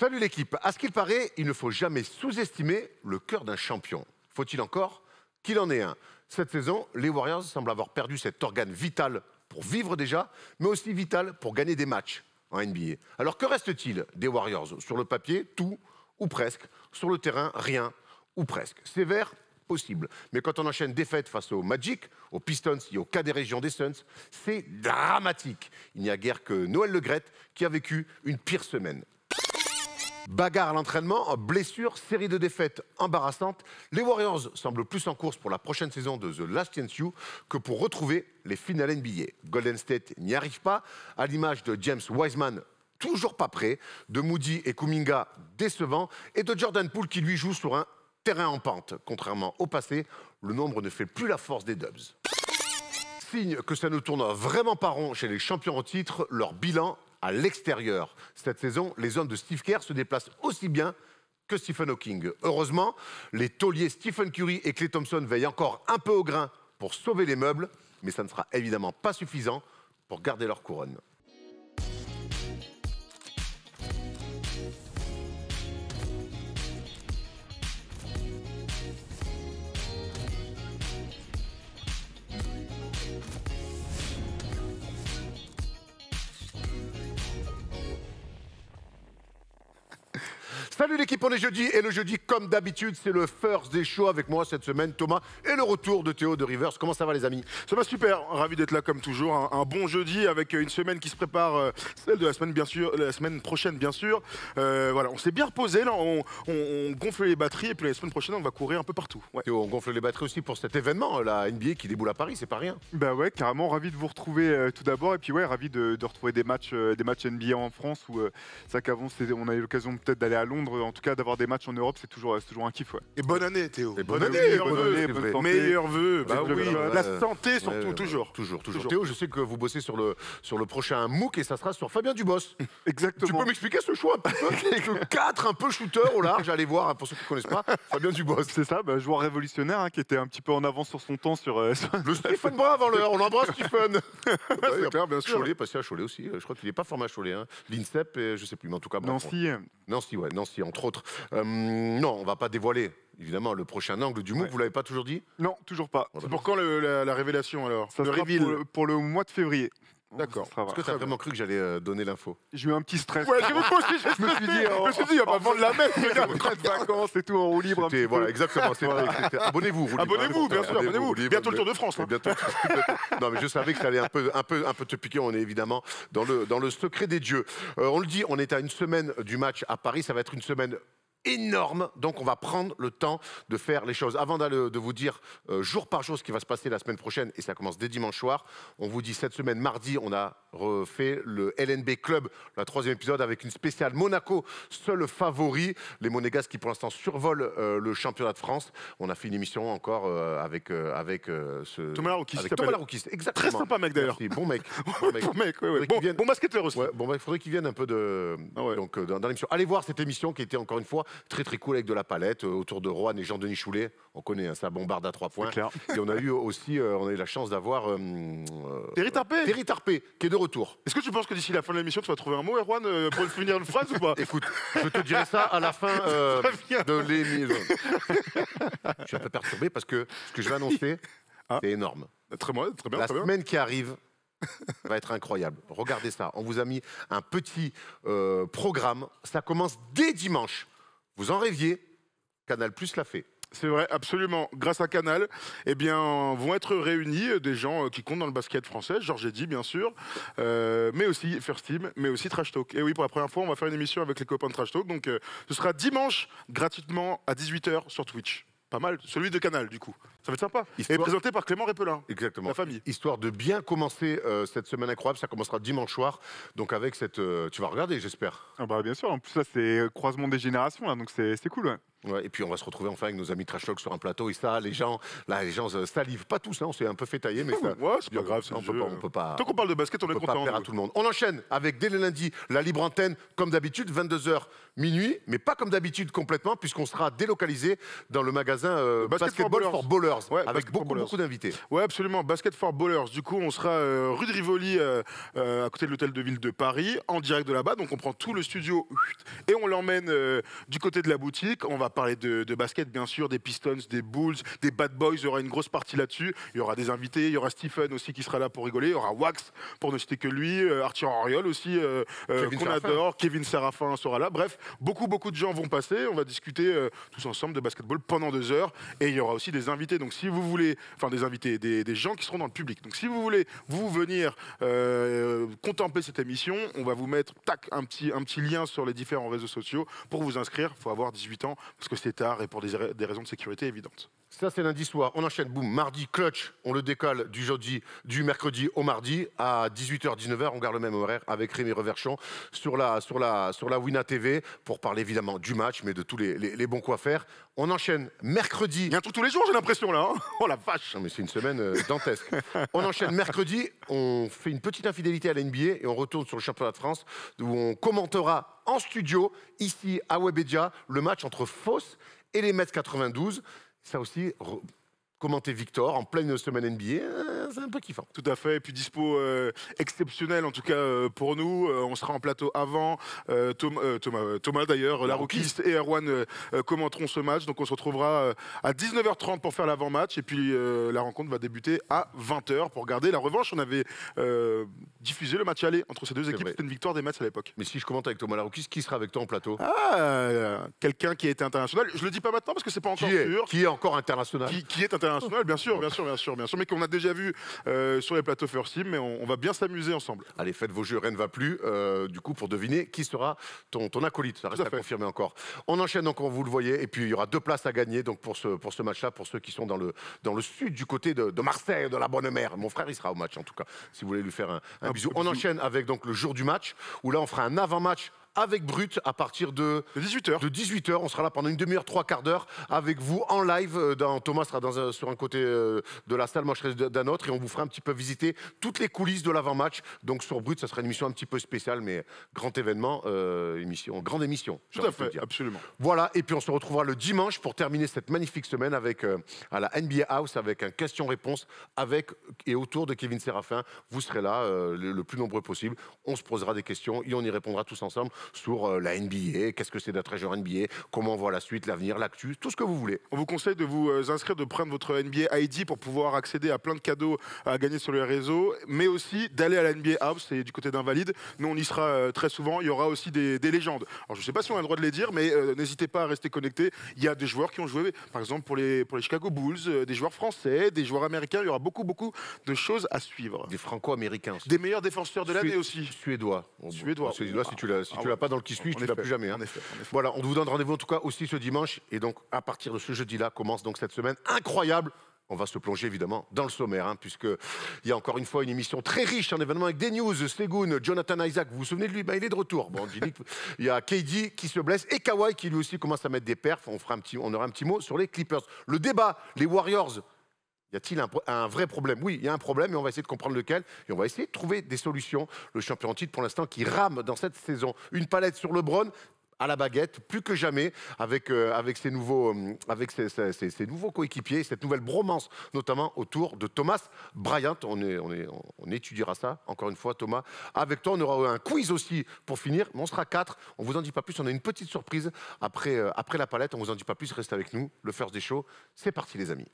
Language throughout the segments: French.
Salut l'équipe. À ce qu'il paraît, il ne faut jamais sous-estimer le cœur d'un champion. Faut-il encore qu'il en ait un? Cette saison, les Warriors semblent avoir perdu cet organe vital pour vivre déjà, mais aussi vital pour gagner des matchs en NBA. Alors que reste-t-il des Warriors? Sur le papier, tout ou presque. Sur le terrain, rien ou presque. Sévère, possible. Mais quand on enchaîne défaites face au Magic, aux Pistons et au cas des régions des Suns, c'est dramatique. Il n'y a guère que Noël Le Graët qui a vécu une pire semaine. Bagarre à l'entraînement, blessure, série de défaites embarrassantes. Les Warriors semblent plus en course pour la prochaine saison de The Last Chance U que pour retrouver les finales NBA. Golden State n'y arrive pas, à l'image de James Wiseman, toujours pas prêt, de Moody et Kuminga décevants, et de Jordan Poole qui lui joue sur un terrain en pente. Contrairement au passé, le nombre ne fait plus la force des Dubs. Signe que ça ne tourne vraiment pas rond chez les champions en titre, leur bilan à l'extérieur. Cette saison, les hommes de Steve Kerr se déplacent aussi bien que Stephen Hawking. Heureusement, les tauliers Stephen Curry et Klay Thompson veillent encore un peu au grain pour sauver les meubles, mais ça ne sera évidemment pas suffisant pour garder leur couronne. Salut l'équipe, on est jeudi et le jeudi, comme d'habitude, c'est le First Day Show avec moi cette semaine, Thomas, et le retour de Théo de Rivers. Comment ça va les amis? Ça va super, ravi d'être là comme toujours. Un bon jeudi avec une semaine qui se prépare, celle de la semaine bien sûr, la semaine prochaine bien sûr. Voilà, on s'est bien reposé là, on gonfle les batteries et puis la semaine prochaine on va courir un peu partout. Ouais. Théo, on gonfle les batteries aussi pour cet événement, la NBA qui déboule à Paris, c'est pas rien. Bah ouais, carrément, ravi de vous retrouver tout d'abord et puis ouais, ravi de retrouver des matchs NBA en France où ça qu'avant on a eu l'occasion peut-être d'aller à Londres, en tout cas d'avoir des matchs en Europe, c'est toujours un kiff. Ouais. Et bonne année Théo. Et bonne année, Meilleurs vœux, bah oui. Ouais, La santé surtout, toujours. Toujours. Théo, je sais que vous bossez sur le prochain MOOC et ça sera sur Fabien Dubos. Exactement. Tu peux m'expliquer ce choix un petit peu avec le 4 un peu shooter au large, allez voir, hein, pour ceux qui ne connaissent pas, Fabien Dubos. C'est ça, joueur révolutionnaire qui était un petit peu en avance sur son temps sur Le Stephen Brun avant l'heure, on embrasse Stephen. C'est clair, bien sûr. Cholet, passé à Cholet aussi, je crois qu'il n'est pas formé à Cholet. Hein. L'INSEP, et je sais plus, mais en tout cas... Nancy, entre autres. Non, on va pas dévoiler, évidemment, le prochain angle du MOOC, vous l'avez pas toujours dit? Non, toujours pas. C'est pour quand la révélation alors? Ça sera pour le mois de février. D'accord. Est-ce que tu as vraiment cru que j'allais donner l'info? J'ai eu un petit stress. Ouais, je me suis dit, il va pas vendre la même. De vacances et tout en roue libre. Voilà, exactement. Abonnez-vous, Abonnez-vous, bien sûr, abonnez-vous. Bientôt le Tour de France. Hein. Bientôt. Non, mais je savais que ça allait un peu te piquer. On est évidemment dans le secret des dieux. On le dit, on est à une semaine du match à Paris. Ça va être une semaine énorme, donc on va prendre le temps de faire les choses. Avant de vous dire jour par jour ce qui va se passer la semaine prochaine, et ça commence dès dimanche soir, on vous dit cette semaine, mardi, on a refait le LNB Club, le 3e épisode avec une spéciale Monaco, seul favori, les Monégasques qui pour l'instant survolent le championnat de France. On a fait une émission encore avec Thomas Laroukis. Thomas Laroukis, exactement. Très sympa mec d'ailleurs. Bon mec. Bon basketteur aussi. Ouais, il faudrait qu'il vienne un peu dans l'émission. Allez voir cette émission qui était encore une fois très cool avec de la palette autour de Roanne et Jean-Denis Choulet. On connaît, hein, ça bombarde à 3 points. Et on a eu aussi la chance d'avoir Terry Tarpé qui est de retour. Est-ce que tu penses que d'ici la fin de l'émission tu vas trouver un mot, Erwan, pour finir une phrase ou pas? Écoute, je te dirai ça à la fin de l'émission. Je suis un peu perturbé parce que ce que je vais annoncer, c'est énorme. Très bien. La semaine qui arrive va être incroyable. Regardez ça. On vous a mis un petit programme. Ça commence dès dimanche. Vous en rêviez, Canal+ l'a fait. C'est vrai, absolument. Grâce à Canal, vont être réunis des gens qui comptent dans le basket français, Georges Eddy bien sûr, mais aussi First Team, mais aussi Trash Talk. Et oui, pour la première fois, on va faire une émission avec les copains de Trash Talk. Donc ce sera dimanche, gratuitement, à 18 h sur Twitch. Pas mal, celui de Canal du coup. Ça va être sympa. Et présenté par Clément Répelin. Exactement. La famille. Histoire de bien commencer cette semaine incroyable, ça commencera dimanche soir. Donc avec cette... tu vas regarder, j'espère. Bien sûr, en plus là c'est croisement des générations, là, donc c'est cool. Ouais. Ouais, et puis on va se retrouver enfin avec nos amis Trash Talk sur un plateau. Et ça, les gens salivent. Pas tous, hein, on s'est un peu fait tailler, mais ça. Ouais, c'est pas grave, c'est on le peut jeu. pas, on peut pas. Tant qu'on parle de basket, on est peut pas content. plaire à nous. tout le monde. On enchaîne avec dès le lundi la libre antenne, comme d'habitude, 22h minuit, mais pas comme d'habitude complètement, puisqu'on sera délocalisé dans le magasin Basketball for Ballers, Ouais, avec Basket for Ballers. beaucoup d'invités. Ouais, absolument. Basket for Ballers. Du coup, on sera rue de Rivoli, à côté de l'hôtel de ville de Paris, en direct de là-bas. Donc, on prend tout le studio et on l'emmène du côté de la boutique. On va parler de basket, bien sûr, des Pistons, des Bulls, des Bad Boys. Il y aura une grosse partie là-dessus. Il y aura des invités. Il y aura Stephen aussi qui sera là pour rigoler. Il y aura Wax, pour ne citer que lui. Arthur Auriol aussi, qu'on adore. Kevin Serafin sera là. Bref, beaucoup de gens vont passer. On va discuter tous ensemble de basketball pendant 2 heures. Et il y aura aussi des invités. Donc, si vous voulez, enfin des invités, des gens qui seront dans le public. Donc, si vous voulez venir contempler cette émission, on va vous mettre un petit lien sur les différents réseaux sociaux pour vous inscrire. Il faut avoir 18 ans parce que c'est tard et pour des raisons de sécurité évidentes. Ça, c'est lundi soir. On enchaîne, boum, mardi, clutch. On le décale du mercredi au mardi à 18h, 19h. On garde le même horaire avec Rémi Reverchon sur la Wina TV pour parler évidemment du match, mais de tous les bons coups à faire. On enchaîne mercredi. Il y a un truc tous les jours, j'ai l'impression là. Hein. Oh la vache. Non, mais c'est une semaine dantesque. On enchaîne mercredi. On fait une petite infidélité à la NBA et on retourne sur le championnat de France où on commentera en studio, ici à Webedia, le match entre Fos et les Mets 92. Ça aussi, commenter Victor en pleine semaine NBA, c'est un peu kiffant. Tout à fait, et puis dispo exceptionnel en tout cas pour nous. On sera en plateau avant. Thomas d'ailleurs, Laroukis et Erwan commenteront ce match. Donc on se retrouvera à 19h30 pour faire l'avant-match. Et puis la rencontre va débuter à 20h pour garder la revanche. On avait diffusé le match aller entre ces deux équipes. C'était une victoire des Mets à l'époque. Mais si je commente avec Thomas Laroukis, qui sera avec toi en plateau? Quelqu'un qui a été international. Je le dis pas maintenant parce que c'est pas encore sûr. Qui est encore international? Qui est international, bien sûr, mais qu'on a déjà vu sur les plateaux First Team, mais on va bien s'amuser ensemble. Allez, faites vos jeux, rien ne va plus, du coup, pour deviner qui sera ton acolyte. Ça reste à confirmer encore. On enchaîne donc, vous le voyez, et puis il y aura 2 places à gagner donc pour ce match-là, pour ceux qui sont dans le sud, du côté de Marseille, de la Bonne Mère. Mon frère, il sera au match, en tout cas, si vous voulez lui faire un bisou. On enchaîne avec donc le jour du match, où là, on fera un avant-match avec Brut à partir de 18h. De 18h, on sera là pendant une demi-heure, 3/4 d'heure avec vous en live. Thomas sera sur un côté de la salle, moi je serai d'un autre et on vous fera un petit peu visiter toutes les coulisses de l'avant-match. Donc sur Brut, ça sera une émission un petit peu spéciale, mais grand événement, grande émission. Tout à fait, absolument. Voilà, et puis on se retrouvera le dimanche pour terminer cette magnifique semaine avec à la NBA House avec un question-réponse avec et autour de Kevin Serafin. Vous serez là le plus nombreux possible. On se posera des questions et on y répondra tous ensemble sur la NBA, qu'est-ce que c'est d'être un joueur NBA, comment on voit la suite, l'avenir, l'actu, tout ce que vous voulez. On vous conseille de vous inscrire, de prendre votre NBA ID pour pouvoir accéder à plein de cadeaux à gagner sur les réseaux, mais aussi d'aller à la NBA House, c'est du côté d'Invalide. Nous, on y sera très souvent. Il y aura aussi des légendes. Alors, je ne sais pas si on a le droit de les dire, mais n'hésitez pas à rester connectés. Il y a des joueurs qui ont joué, par exemple, pour les Chicago Bulls, des joueurs français, des joueurs américains. Il y aura beaucoup de choses à suivre. Des franco-américains. Des meilleurs défenseurs de l'année aussi. Suédois. Suédois, si tu l'as pas dans le kiss-lui, tu l'as plus jamais. Hein. En effet. Voilà, on vous donne rendez-vous en tout cas aussi ce dimanche. Et donc, à partir de ce jeudi-là, commence donc cette semaine incroyable. On va se plonger évidemment dans le sommaire, hein, puisqu'il y a encore une fois une émission très riche en événements avec des news. Segun, Jonathan Isaac, vous vous souvenez de lui? Il est de retour. Bon, il y a KD qui se blesse et Kawhi qui lui aussi commence à mettre des perfs. On aura un petit mot sur les Clippers. Le débat, les Warriors. Y a-t-il un vrai problème? Oui, il y a un problème, mais on va essayer de comprendre lequel. Et on va essayer de trouver des solutions. Le champion en titre, pour l'instant, qui rame dans cette saison. Une palette sur LeBron, à la baguette, plus que jamais, avec ses nouveaux coéquipiers, cette nouvelle bromance, notamment autour de Thomas Bryant. On étudiera ça, encore une fois, Thomas. Avec toi, on aura un quiz aussi pour finir, mais on sera 4. On vous en dit pas plus, on a une petite surprise après la palette. On vous en dit pas plus, restez avec nous. Le First des Shows, c'est parti les amis.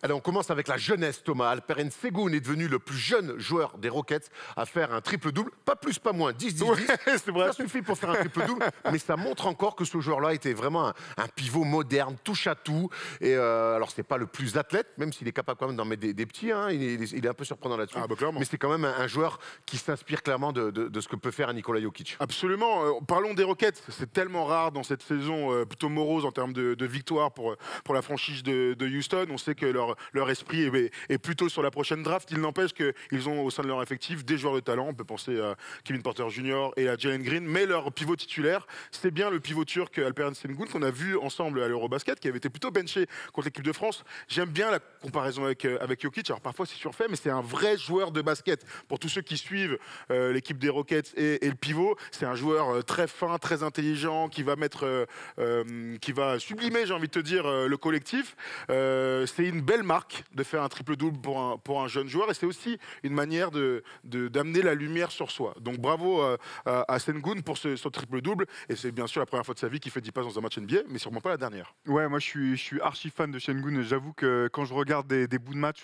Allez, on commence avec la jeunesse, Thomas. Alperen Sengun est devenu le plus jeune joueur des Rockets à faire un triple-double. Pas plus, pas moins, 10-10-10. Ouais, c'est vrai. Ça suffit pour faire un triple-double, mais ça montre encore que ce joueur-là était vraiment un pivot moderne, touche à tout. Et alors, c'est pas le plus athlète, même s'il est capable quand même d'en mettre des petits. Hein, il est un peu surprenant là-dessus. Ah, bah, clairement. Mais c'est quand même un joueur qui s'inspire clairement de ce que peut faire un Nikola Jokic. Absolument. Parlons des Rockets. C'est tellement rare dans cette saison plutôt morose en termes de victoire pour la franchise de Houston. On sait que leur leur esprit est plutôt sur la prochaine draft. Il n'empêche qu'ils ont au sein de leur effectif des joueurs de talent. On peut penser à Kevin Porter Jr. et à Jalen Green, mais leur pivot titulaire, c'est bien le pivot turc Alperen Sengun qu'on a vu ensemble à l'Eurobasket, qui avait été plutôt benché contre l'équipe de France. J'aime bien la comparaison avec Jokic. Alors parfois c'est surfait, mais c'est un vrai joueur de basket. Pour tous ceux qui suivent l'équipe des Rockets et le pivot, c'est un joueur très fin, très intelligent, qui va sublimer, j'ai envie de te dire, le collectif. C'est une belle marque de faire un triple-double pour un jeune joueur, et c'est aussi une manière d'amener la lumière sur soi. Donc bravo à Sengun pour ce triple-double, et c'est bien sûr la première fois de sa vie qu'il fait 10 passes dans un match NBA, mais sûrement pas la dernière. Ouais, moi je suis archi fan de Sengun. J'avoue que quand je regarde des bouts de match,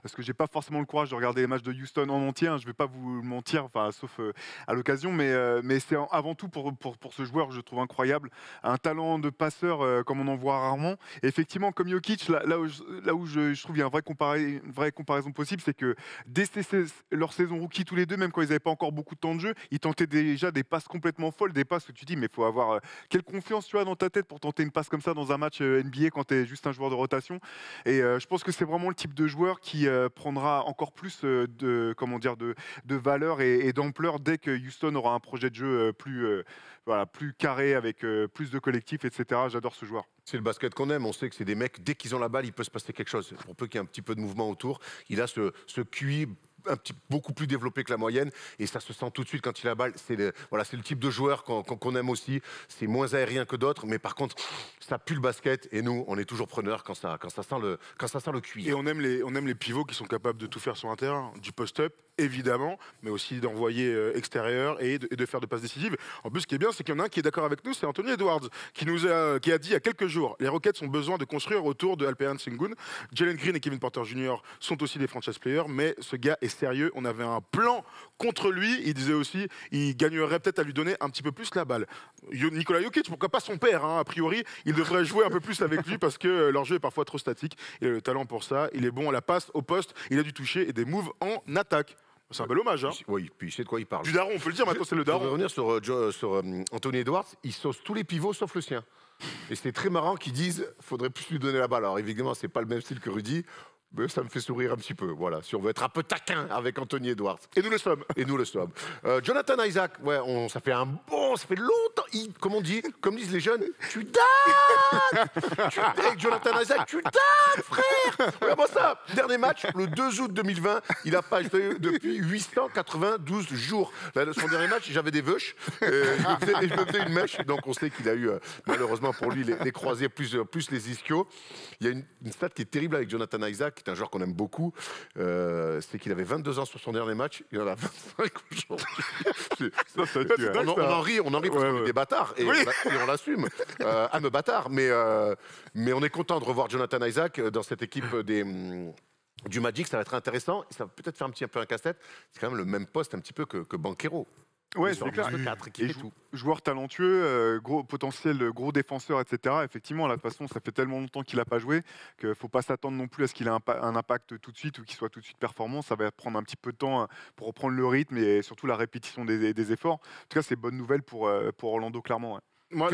parce que j'ai pas forcément le courage de regarder les matchs de Houston en entier, hein, je vais pas vous mentir, enfin sauf à l'occasion, mais c'est avant tout pour ce joueur que je trouve incroyable, un talent de passeur comme on en voit rarement. Et effectivement, comme Jokic, là où je trouve qu'il y a une vraie comparaison possible, c'est que dès leur saison rookie tous les deux, même quand ils n'avaient pas encore beaucoup de temps de jeu, ils tentaient déjà des passes complètement folles, des passes où tu dis mais il faut avoir quelle confiance tu as dans ta tête pour tenter une passe comme ça dans un match NBA quand tu es juste un joueur de rotation. Et je pense que c'est vraiment le type de joueur qui prendra encore plus de valeur et d'ampleur dès que Houston aura un projet de jeu plus carré, avec plus de collectif, etc. J'adore ce joueur. C'est le basket qu'on aime, on sait que c'est des mecs, dès qu'ils ont la balle, il peut se passer quelque chose. Pour peu qu'il y ait un petit peu de mouvement autour, il a ce QI beaucoup plus développé que la moyenne, et ça se sent tout de suite quand il a la balle. C'est le type de joueur qu'on aime aussi. C'est moins aérien que d'autres, mais par contre, ça pue le basket, et nous, on est toujours preneurs quand ça sent le cuir. Et on aime les pivots qui sont capables de tout faire sur un terrain, du post-up, évidemment, mais aussi d'envoyer extérieur et de faire de passes décisives. En plus, ce qui est bien, c'est qu'il y en a un qui est d'accord avec nous, c'est Anthony Edwards, qui a dit il y a quelques jours, les Rockets ont besoin de construire autour de Alperen Sengun. Jalen Green et Kevin Porter Jr. sont aussi des franchise players, mais ce gars est sérieux. On avait un plan contre lui. Il disait aussi il gagnerait peut-être à lui donner un petit peu plus la balle. Nikola Jokic, pourquoi pas son père, hein, a priori, il devrait jouer un peu plus avec lui parce que leur jeu est parfois trop statique. Il a le talent pour ça. Il est bon à la passe, au poste. Il a du toucher et des moves en attaque. C'est un bel hommage. Hein. Oui, puis il sait de quoi il parle. Du daron, on peut le dire, maintenant c'est le daron. Je vais revenir sur Anthony Edwards. Il sauce tous les pivots sauf le sien. Et c'est très marrant qu'ils disent faudrait plus lui donner la balle. Alors évidemment, c'est pas le même style que Rudy. Mais ça me fait sourire un petit peu, voilà, si on veut être un peu taquin avec Anthony Edwards. Et nous le sommes. Et nous le sommes. Jonathan Isaac, ouais, ça fait longtemps, comme disent les jeunes, tu dates Jonathan Isaac, tu dates, frère. Regarde-moi ça, dernier match, le 2 août 2020, il a pas joué depuis 892 jours. Là, son dernier match, j'avais des veuches, je me faisais une mèche, donc on sait qu'il a eu, malheureusement pour lui, les croisés plus les ischios. Il y a une stat qui est terrible avec Jonathan Isaac, qui est un joueur qu'on aime beaucoup, c'est qu'il avait 22 ans sur son dernier match, il en a 25 aujourd'hui. On en rit parce qu'on est des bâtards, et on l'assume, me bâtard, mais on est content de revoir Jonathan Isaac dans cette équipe du Magic. Ça va être intéressant, ça va peut-être faire un peu un casse-tête, c'est quand même le même poste un petit peu que Banchero. Ouais, c'est clair. Joueur talentueux, gros potentiel, gros défenseur, etc. Effectivement, là, de toute façon, ça fait tellement longtemps qu'il n'a pas joué qu'il ne faut pas s'attendre non plus à ce qu'il ait un impact tout de suite ou qu'il soit tout de suite performant. Ça va prendre un petit peu de temps pour reprendre le rythme et surtout la répétition des efforts. En tout cas, c'est bonne nouvelle pour Orlando, clairement. Ouais. Moi,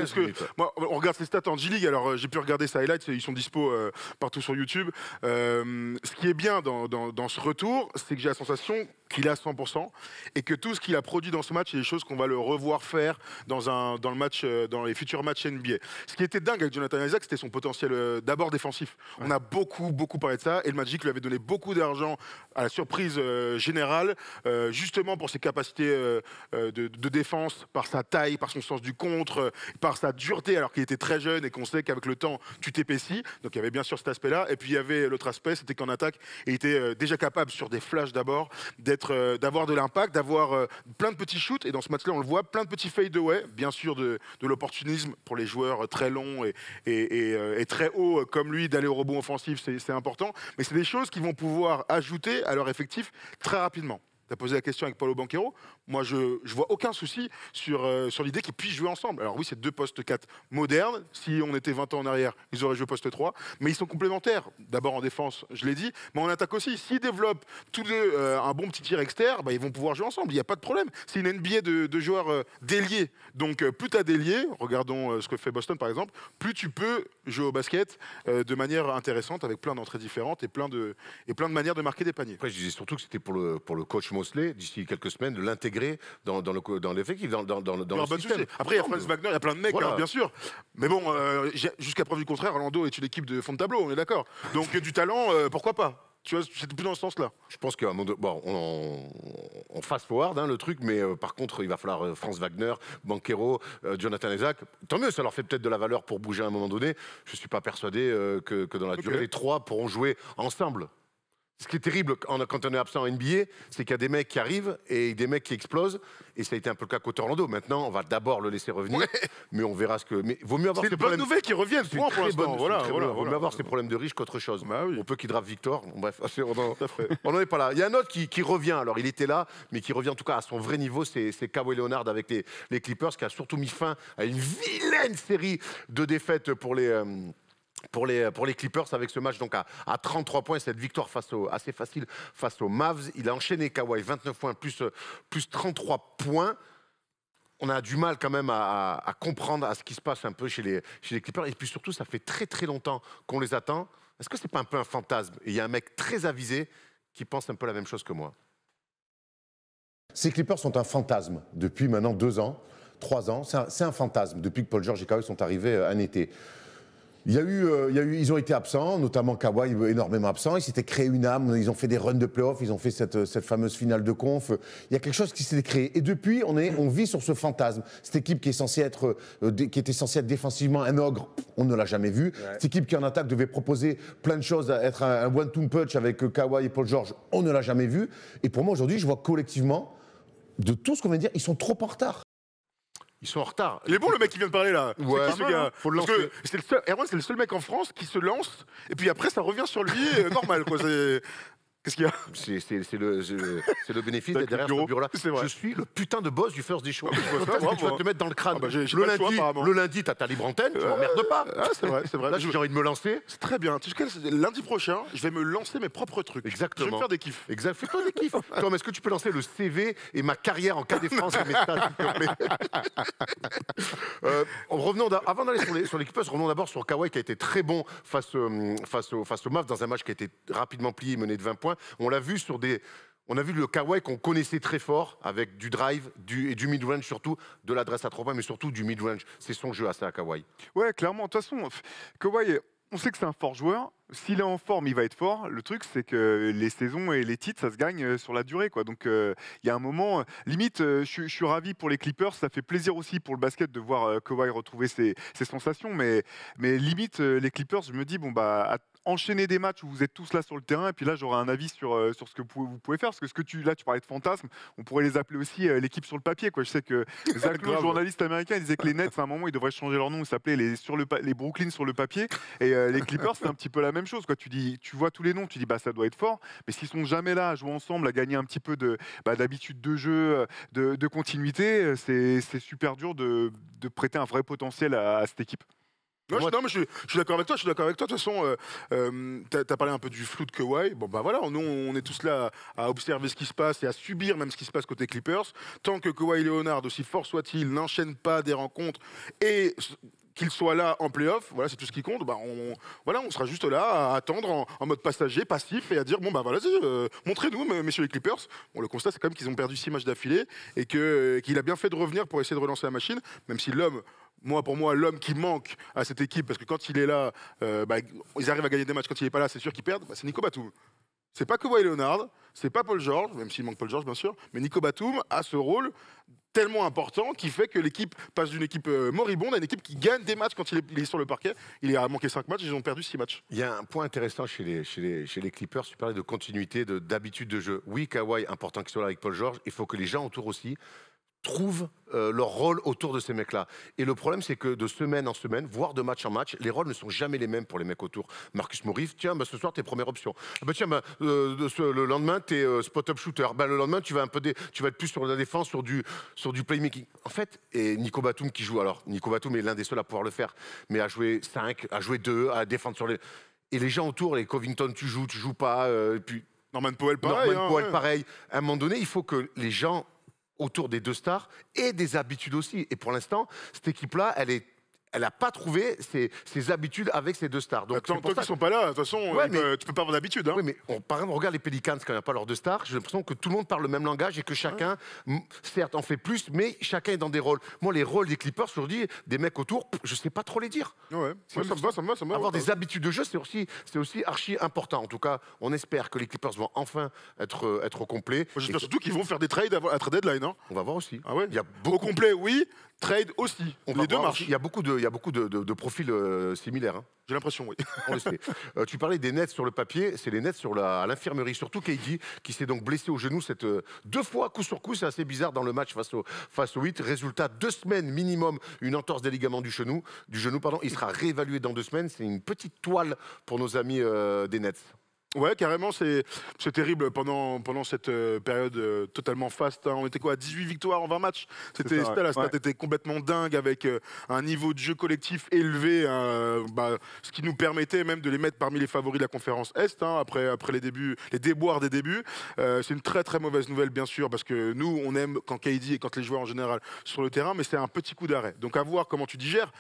on regarde ses stats en G-League, alors j'ai pu regarder ses highlights, ils sont dispo partout sur YouTube. Ce qui est bien dans ce retour, c'est que j'ai la sensation qu'il est à 100% et que tout ce qu'il a produit dans ce match, c'est des choses qu'on va le revoir faire dans les futurs matchs NBA. Ce qui était dingue avec Jonathan Isaac, c'était son potentiel d'abord défensif. On a beaucoup parlé de ça, et le Magic lui avait donné beaucoup d'argent à la surprise générale, justement pour ses capacités de défense, par sa taille, par son sens du contre, par sa dureté alors qu'il était très jeune et qu'on sait qu'avec le temps tu t'épaissis. Donc il y avait bien sûr cet aspect-là, et puis il y avait l'autre aspect, c'était qu'en attaque il était déjà capable sur des flashs d'abord d'avoir de l'impact, d'avoir plein de petits shoots, et dans ce match-là on le voit, plein de petits fade-away, bien sûr de l'opportunisme pour les joueurs très longs et très hauts comme lui, d'aller au rebond offensif, c'est important, mais c'est des choses qui vont pouvoir ajouter à leur effectif très rapidement. Tu as posé la question avec Paulo Banchero. Moi, je vois aucun souci sur l'idée qu'ils puissent jouer ensemble. Alors oui, c'est 2 postes 4 modernes. Si on était 20 ans en arrière, ils auraient joué poste 3. Mais ils sont complémentaires. D'abord en défense, je l'ai dit, mais en attaque aussi. S'ils développent tous deux un bon petit tir externe, bah, ils vont pouvoir jouer ensemble. Il n'y a pas de problème. C'est une NBA de joueurs déliés. Donc plus tu as déliés, regardons ce que fait Boston par exemple, plus tu peux jouer au basket de manière intéressante avec plein d'entrées différentes et plein de manières de marquer des paniers. Après, je disais surtout que c'était pour le coach Mosley, d'ici quelques semaines, de l'intégrer dans l'effectif, dans le système. Après, il y a Franz Wagner, il y a plein de mecs, Voilà. hein, bien sûr. Mais bon, jusqu'à preuve du contraire, Orlando est une équipe de fond de tableau, on est d'accord. Donc du talent, pourquoi pas? Tu vois, c'était plus dans ce sens-là. Je pense qu'à un moment donné, bon, on fast-forward le truc, mais par contre, il va falloir Franz Wagner, Banchero, Jonathan Isaac. Tant mieux, ça leur fait peut-être de la valeur pour bouger à un moment donné. Je ne suis pas persuadé que dans la durée, les 3 pourront jouer ensemble. Ce qui est terrible quand on est absent en NBA, c'est qu'il y a des mecs qui arrivent et des mecs qui explosent. Et ça a été un peu le cas côté Orlando. Maintenant, on va d'abord le laisser revenir, mais on verra ce que. Mais vaut mieux avoir C'est ces une bonne problèmes. nouvelle qui reviennent. C'est Point une pour très l'instant. bonne. Voilà, Vaut voilà. mieux avoir ces problèmes de riches qu'autre chose. Bah oui. On peut qu'il drape Victor. Bref, on n'en est pas là. Il y a un autre qui revient. Alors, il était là, mais qui revient en tout cas à son vrai niveau. C'est Kawhi Leonard avec les Clippers, qui a surtout mis fin à une vilaine série de défaites pour les Clippers avec ce match donc à 33 points, cette victoire assez facile face aux Mavs. Il a enchaîné Kawhi, 29 points plus 33 points. On a du mal quand même à comprendre à ce qui se passe un peu chez les Clippers. Et puis surtout, ça fait très très longtemps qu'on les attend. Est-ce que c'est pas un peu un fantasme? Et il y a un mec très avisé qui pense un peu la même chose que moi. Ces Clippers sont un fantasme depuis maintenant 2 ans, 3 ans. C'est un fantasme depuis que Paul George et Kawhi sont arrivés un été. Ils ont été absents, notamment Kawhi énormément absent. Ils s'étaient créé une âme, ils ont fait des runs de playoffs, ils ont fait cette fameuse finale de conf. Il y a quelque chose qui s'est créé. Et depuis, on vit sur ce fantasme. Cette équipe qui était censée être défensivement un ogre, on ne l'a jamais vu. Ouais. Cette équipe qui en attaque devait proposer plein de choses, être un one-two punch avec Kawhi et Paul George, on ne l'a jamais vu. Et pour moi aujourd'hui, je vois collectivement, de tout ce qu'on vient de dire, ils sont trop en retard. Ils sont en retard. Il est bon le mec qui vient de parler là. Ouais, c'est qui ce gars? Faut le Parce lancer. que c'est Erwan, c'est le seul mec en France qui se lance et puis après ça revient sur lui normal quoi. Qu'est-ce qu'il y a? C'est le bénéfice d'être derrière ce bureau-là. Je suis le putain de boss du First Day Show. Tu vas te mettre dans le crâne. Le lundi, t'as ta libre antenne, tu m'emmerdes pas. Ah, c'est vrai, c'est vrai. Là, j'ai envie de me lancer. C'est très bien. Tu sais, lundi prochain, je vais me lancer mes propres trucs. Exactement. Je vais me faire des kiffs. Exact. Fais-toi des kiffs. Tom, est-ce que tu peux lancer le CV et ma carrière en cas de France et mes stats, s'il te plaît? Avant d'aller sur l'équipeuse, revenons d'abord sur Kawhi qui a été très bon face au Mavs dans un match qui a été rapidement plié, mené de 20 points. On l'a vu on a vu le Kawhi qu'on connaissait très fort avec du drive et du mid-range surtout, de l'adresse à 3 points, mais surtout du mid-range. C'est son jeu à ça, Kawhi. Ouais, clairement. De toute façon, Kawhi, on sait que c'est un fort joueur. S'il est en forme, il va être fort. Le truc, c'est que les saisons et les titres, ça se gagne sur la durée, quoi. Donc, il y a un moment, limite, je suis ravi pour les Clippers. Ça fait plaisir aussi pour le basket de voir Kawhi retrouver ses sensations. Mais limite, les Clippers, je me dis, bon, bah, enchaîner des matchs où vous êtes tous là sur le terrain. Et puis là, j'aurai un avis sur ce que vous pouvez faire. Parce que tu parlais de fantasme. On pourrait les appeler aussi l'équipe sur le papier, quoi. Je sais que Zach Lowe, journaliste américain, il disait que les Nets, à un moment, ils devraient changer leur nom. Ils s'appelaient les Brooklyn sur le papier. Et les Clippers, c'est un petit peu la même chose, quoi. Tu vois tous les noms, tu dis bah ça doit être fort, mais s'ils sont jamais là à jouer ensemble, à gagner un petit peu d'habitude de jeu, de continuité, c'est super dur de prêter un vrai potentiel à cette équipe. Non, mais je suis d'accord avec toi. De toute façon, tu as parlé un peu du flou de Kawhi. Bon, bah voilà, nous, on est tous là à observer ce qui se passe et à subir même ce qui se passe côté Clippers. Tant que Kawhi Leonard, aussi fort soit-il, n'enchaîne pas des rencontres et qu'il soit là en play-off, voilà, c'est tout ce qui compte. Bah, on sera juste là à attendre en mode passager, passif, et à dire bon bah voilà, montrez-nous, messieurs les Clippers. Bon, le constat c'est quand même qu'ils ont perdu 6 matchs d'affilée et qu'il a bien fait de revenir pour essayer de relancer la machine, même si pour moi, l'homme qui manque à cette équipe, parce que quand il est là, ils arrivent à gagner des matchs. Quand il n'est pas là, c'est sûr qu'ils perdent. Bah, c'est Nico Batum. C'est pas Kawhi Leonard, c'est pas Paul George, même s'il manque Paul George bien sûr, mais Nico Batum a ce rôle tellement important qui fait que l'équipe passe d'une équipe moribonde à une équipe qui gagne des matchs quand il est sur le parquet. Il a manqué 5 matchs, ils ont perdu 6 matchs. Il y a un point intéressant chez les Clippers, tu parlais de continuité, d'habitude de jeu. Oui, Kawhi, important qu'il soit là avec Paul George, il faut que les gens autour aussi trouvent leur rôle autour de ces mecs-là. Et le problème, c'est que de semaine en semaine, voire de match en match, les rôles ne sont jamais les mêmes pour les mecs autour. Marcus Morris, tiens, ce soir, t'es première option. Ah tiens, le lendemain, t'es spot-up shooter. Le lendemain, tu vas être plus sur la défense, sur du playmaking. En fait, et Nico Batum qui joue, alors Nico Batum est l'un des seuls à pouvoir le faire, mais à jouer 5, à jouer 2, à défendre sur les... Et les gens autour, les Covington, tu joues pas, et puis... Norman Powell, pareil. Pareil. À un moment donné, il faut que les gens autour des 2 stars aient des habitudes aussi. Et pour l'instant, cette équipe-là, elle n'a pas trouvé ses habitudes avec ces 2 stars. Donc, tant qu'ils ne sont pas là, de toute façon, tu peux pas avoir d'habitude. Hein. Oui, mais par exemple, regarde les Pelicans quand il n'y a pas leurs 2 stars. J'ai l'impression que tout le monde parle le même langage et que chacun, certes, en fait plus, mais chacun est dans des rôles. Moi, les rôles des Clippers, je leur dis, des mecs autour, je ne sais pas trop les dire. Ouais, ça me va. Avoir des habitudes de jeu, c'est aussi archi important. En tout cas, on espère que les Clippers vont enfin être au complet. J'espère surtout qu'ils vont faire des trades à trade deadline. Hein. On va voir aussi. Ah ouais. Il y a beaucoup... Au complet, oui. Trade aussi. Les deux marchent. Il y a beaucoup de profils similaires. Hein. J'ai l'impression, oui. On le sait. Tu parlais des Nets sur le papier, c'est les Nets à l'infirmerie. Surtout KD, qui s'est donc blessé au genou 2 fois, coup sur coup. C'est assez bizarre dans le match face au Heat. Résultat, 2 semaines minimum, une entorse des ligaments du genou. Il sera réévalué dans 2 semaines. C'est une petite toile pour nos amis des Nets. Ouais, carrément, c'est terrible pendant cette période totalement faste. Hein. On était quoi, à 18 victoires en 20 matchs. La stat était complètement dingue avec un niveau de jeu collectif élevé, ce qui nous permettait même de les mettre parmi les favoris de la conférence Est, hein, après les déboires des débuts. C'est une très très mauvaise nouvelle, bien sûr, parce que nous, on aime quand KD et quand les joueurs en général sur le terrain, mais c'est un petit coup d'arrêt. Donc à voir comment tu digères.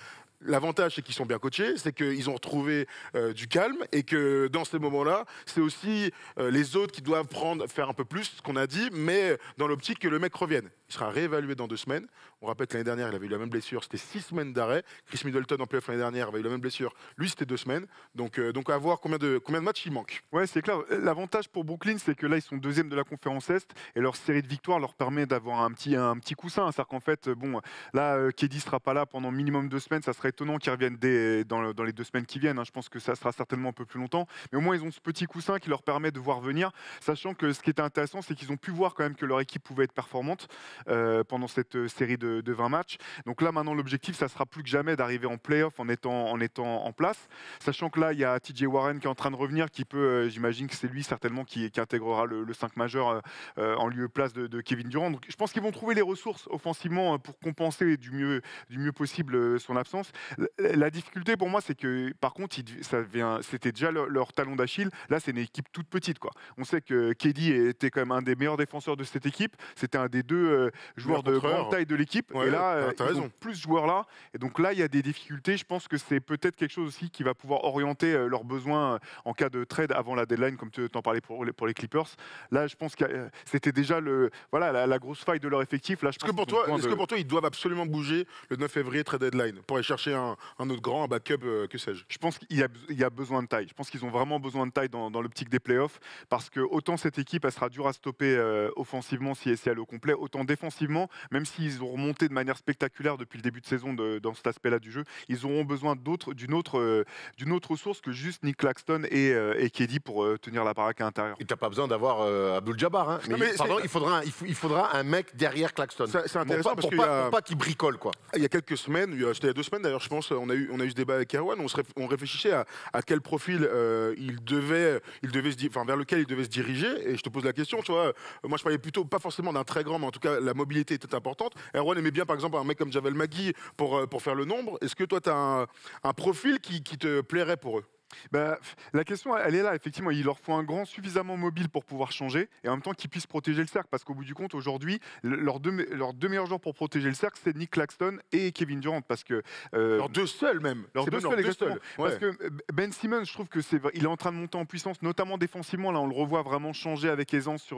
L'avantage, c'est qu'ils sont bien coachés, c'est qu'ils ont retrouvé du calme et que dans ces moments-là, c'est aussi les autres qui doivent faire un peu plus, ce qu'on a dit, mais dans l'optique que le mec revienne. Il sera réévalué dans 2 semaines. On rappelle que l'année dernière, il avait eu la même blessure, c'était 6 semaines d'arrêt. Chris Middleton en playoff l'année dernière avait eu la même blessure, lui c'était 2 semaines. Donc à voir combien de matchs il manque. Ouais, c'est clair. L'avantage pour Brooklyn, c'est que là, ils sont 2e de la conférence Est et leur série de victoires leur permet d'avoir un petit coussin. C'est-à-dire qu'en fait, là, KD sera pas là pendant minimum 2 semaines. Ça serait étonnant qu'ils reviennent dans les 2 semaines qui viennent. Hein. Je pense que ça sera certainement un peu plus longtemps. Mais au moins, ils ont ce petit coussin qui leur permet de voir venir, sachant que ce qui était intéressant, c'est qu'ils ont pu voir quand même que leur équipe pouvait être performante pendant cette série de 20 matchs. Donc là, maintenant, l'objectif, ça sera plus que jamais d'arriver en play-off en étant en place. Sachant que là, il y a TJ Warren qui est en train de revenir, qui peut, j'imagine que c'est lui certainement qui intégrera le 5 majeur en lieu et place de Kevin Durant. Donc je pense qu'ils vont trouver les ressources offensivement pour compenser du mieux possible son absence. La difficulté pour moi, c'est que par contre, c'était déjà leur talon d'Achille. Là, c'est une équipe toute petite, quoi. On sait que KD était quand même un des meilleurs défenseurs de cette équipe. C'était un des 2 joueurs de grande taille de l'équipe. Ouais, et là, ils raison. ont plus de joueurs là. Et donc là, il y a des difficultés. Je pense que c'est peut-être quelque chose aussi qui va pouvoir orienter leurs besoins en cas de trade avant la deadline, comme tu t'en parlais pour les Clippers. Là, je pense que c'était déjà la grosse faille de leur effectif. Là, Est-ce que pour toi, ils doivent absolument bouger le 9 février trade deadline pour aller chercher un autre grand, un backup, que sais-je? Je pense qu'il y a besoin de taille. Je pense qu'ils ont vraiment besoin de taille dans l'optique des playoffs, parce que autant cette équipe, elle sera dure à stopper offensivement si elle est au complet, autant défensivement, même s'ils ont remonté de manière spectaculaire depuis le début de saison dans cet aspect-là du jeu, ils auront besoin d'une autre ressource que juste Nick Claxton et KD pour tenir la baraque à l'intérieur. Et t'as pas besoin d'avoir Abdul-Jabbar, hein. Il faudra un mec derrière Claxton. C'est intéressant pour pas qu'il bricole, quoi. Il y a quelques semaines, c'était il y a 2 semaines d'ailleurs, je pense, on a eu ce débat avec Erwan, on réfléchissait à quel profil vers lequel il devait se diriger. Et je te pose la question, tu vois, moi je parlais plutôt pas forcément d'un très grand, mais en tout cas la mobilité était importante. Erwan aimait bien par exemple un mec comme Javel Magui pour faire le nombre. Est-ce que toi tu as un profil qui te plairait pour eux? La question, elle est là. Effectivement, il leur faut un grand suffisamment mobile pour pouvoir changer et en même temps qu'ils puissent protéger le cercle. Parce qu'au bout du compte, aujourd'hui, leurs deux meilleurs joueurs pour protéger le cercle, c'est Nick Claxton et Kevin Durant. Parce que, leurs 2 seuls même. Leurs 2 seuls, exactement. Ouais. Parce que Ben Simmons, je trouve que il est en train de monter en puissance, notamment défensivement. Là, on le revoit vraiment changer avec aisance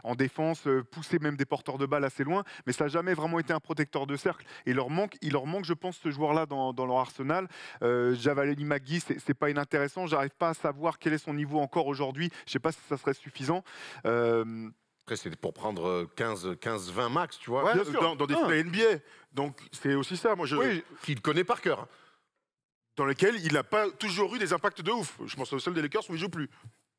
en défense, pousser même des porteurs de balles assez loin. Mais ça n'a jamais vraiment été un protecteur de cercle. Et il leur manque, je pense, ce joueur-là dans leur arsenal. Javel Magui, c'est pas intéressant, j'arrive pas à savoir quel est son niveau encore aujourd'hui, je sais pas si ça serait suffisant. Après, c'est pour prendre 15-20 max, tu vois. Ouais, bien sûr. Dans des finales NBA. Donc, c'est aussi ça. Moi, qu'il connaît par cœur. Dans lequel il n'a pas toujours eu des impacts de ouf. Je pense au seul des Lakers où il joue plus.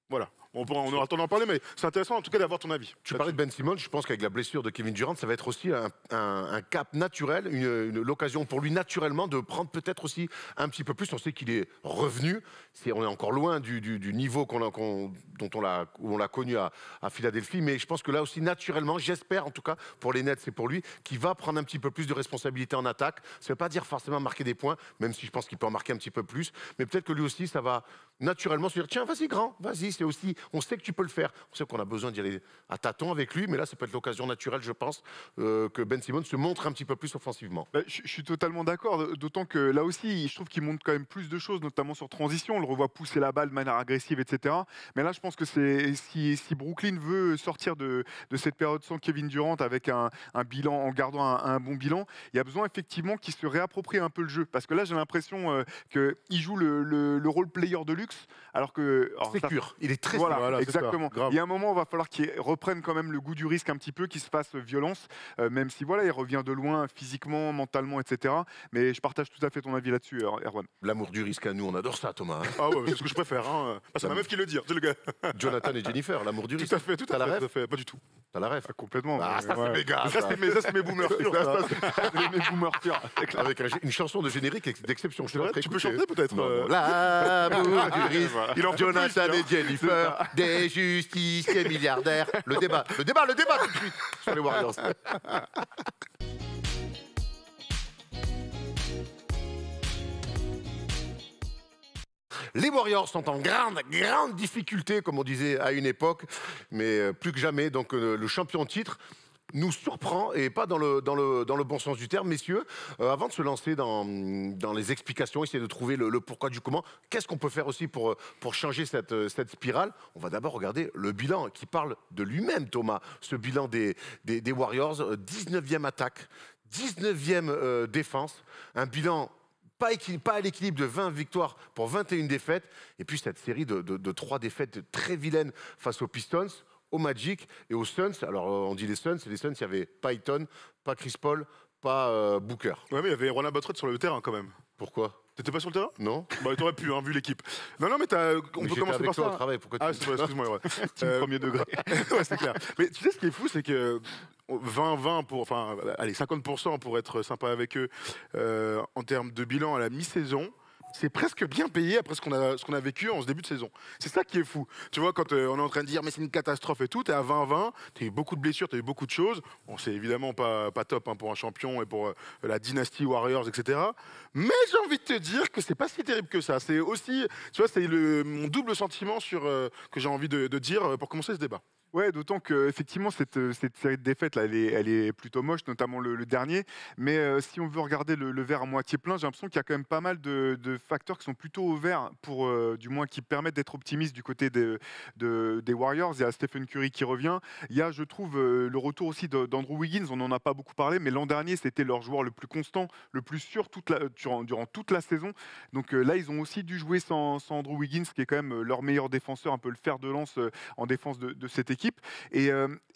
Voilà. On aura le temps d'en parler, mais c'est intéressant en tout cas d'avoir ton avis. Tu parlais de Ben Simmons, je pense qu'avec la blessure de Kevin Durant, ça va être aussi un cap naturel, l'occasion pour lui naturellement de prendre peut-être aussi un petit peu plus. On sait qu'il est revenu, on est encore loin du niveau où on l'a connu à Philadelphie, mais je pense que là aussi naturellement, j'espère en tout cas pour les Nets et pour lui, qu'il va prendre un petit peu plus de responsabilité en attaque. Ça ne veut pas dire forcément marquer des points, même si je pense qu'il peut en marquer un petit peu plus, mais peut-être que lui aussi, ça va naturellement se dire, tiens, vas-y grand, vas-y, c'est aussi, on sait que tu peux le faire. On sait qu'on a besoin d'y aller à tâtons avec lui, mais là, ça peut être l'occasion naturelle, je pense, que Ben Simmons se montre un petit peu plus offensivement. Je suis totalement d'accord, d'autant que là aussi, je trouve qu'il montre quand même plus de choses, notamment sur transition. On le revoit pousser la balle de manière agressive, etc. Mais là, je pense que si Brooklyn veut sortir de cette période sans Kevin Durant avec un bilan, en gardant un bon bilan, il y a besoin effectivement qu'il se réapproprie un peu le jeu. Parce que là, j'ai l'impression qu'il joue le rôle player de luxe, alors que... C'est pur, il est très Voilà, exactement. ça, il y a un moment, il va falloir qu'il reprenne quand même le goût du risque un petit peu, qu'il se fasse violence, même si voilà, il revient de loin physiquement, mentalement, etc. Mais je partage tout à fait ton avis là-dessus, Erwan. L'amour du risque à nous, on adore ça, Thomas. Hein. Ah ouais, c'est ce que je préfère. Hein. Ah, c'est ma meuf qui le dit, c'est le gars. Jonathan et Jennifer, l'amour du risque. Tout à fait, tout T'as la à ref fait. Pas du tout. T'as la ref. Complètement. Ah, ça, ouais. c'est méga. Ça, c'est mes boomers. Les boomers purs, c'est clair. Avec une chanson de générique d'exception. Je te la ferai Tu peux écouter. chanter peut-être L'amour du risque. Il en peut Jonathan plus, et Jennifer, des justiciers milliardaires. Le débat tout de suite sur les Warriors. Les Warriors sont en grande difficulté, comme on disait à une époque, mais plus que jamais. Donc le champion en titre nous surprend, et pas dans le bon sens du terme, messieurs. Avant de se lancer dans les explications, essayer de trouver le pourquoi du comment, qu'est-ce qu'on peut faire aussi pour changer cette spirale? On va d'abord regarder le bilan qui parle de lui-même, Thomas. Ce bilan des Warriors, 19e attaque, 19e défense, un bilan pas à l'équilibre de 20 victoires pour 21 défaites, et puis cette série de 3 défaites très vilaines face aux Pistons, au Magic et aux Suns. Alors on dit les Suns, il n'y avait pas Ayton, pas Chris Paul, pas Booker. Ouais, mais il y avait Roland Botret sur le terrain quand même. Pourquoi? T'étais pas sur le terrain? Non. Bah t'aurais pu, hein, vu l'équipe. Non, mais on peut commencer par ça. Au travail, pourquoi Ah, c'est vrai, excuse-moi. Ouais. Premier degré. Ouais, c'est clair. Mais tu sais, ce qui est fou, c'est que 20-20 allez, 50% pour être sympa avec eux en termes de bilan à la mi-saison. C'est presque bien payé après ce qu'on a vécu en ce début de saison. C'est ça qui est fou. Tu vois, quand on est en train de dire mais c'est une catastrophe et tout, t'es à 20-20, t'as eu beaucoup de blessures, t'as eu beaucoup de choses. Bon, c'est évidemment pas top hein, pour un champion et pour la dynastie Warriors, etc. Mais j'ai envie de te dire que c'est pas si terrible que ça. C'est aussi, tu vois, c'est mon double sentiment que j'ai envie de dire pour commencer ce débat. Ouais, d'autant que effectivement cette série de défaites là, elle est plutôt moche, notamment le dernier. Mais si on veut regarder le verre à moitié plein, j'ai l'impression qu'il y a quand même pas mal de facteurs qui sont plutôt au vert, pour du moins qui permettent d'être optimiste du côté des Warriors. Il y a Stephen Curry qui revient. Il y a, je trouve, le retour aussi d'Andrew Wiggins. On n'en a pas beaucoup parlé, mais l'an dernier c'était leur joueur le plus constant, le plus sûr durant toute la saison. Donc là, ils ont aussi dû jouer sans Andrew Wiggins, qui est quand même leur meilleur défenseur, un peu le fer de lance en défense de cette équipe. Et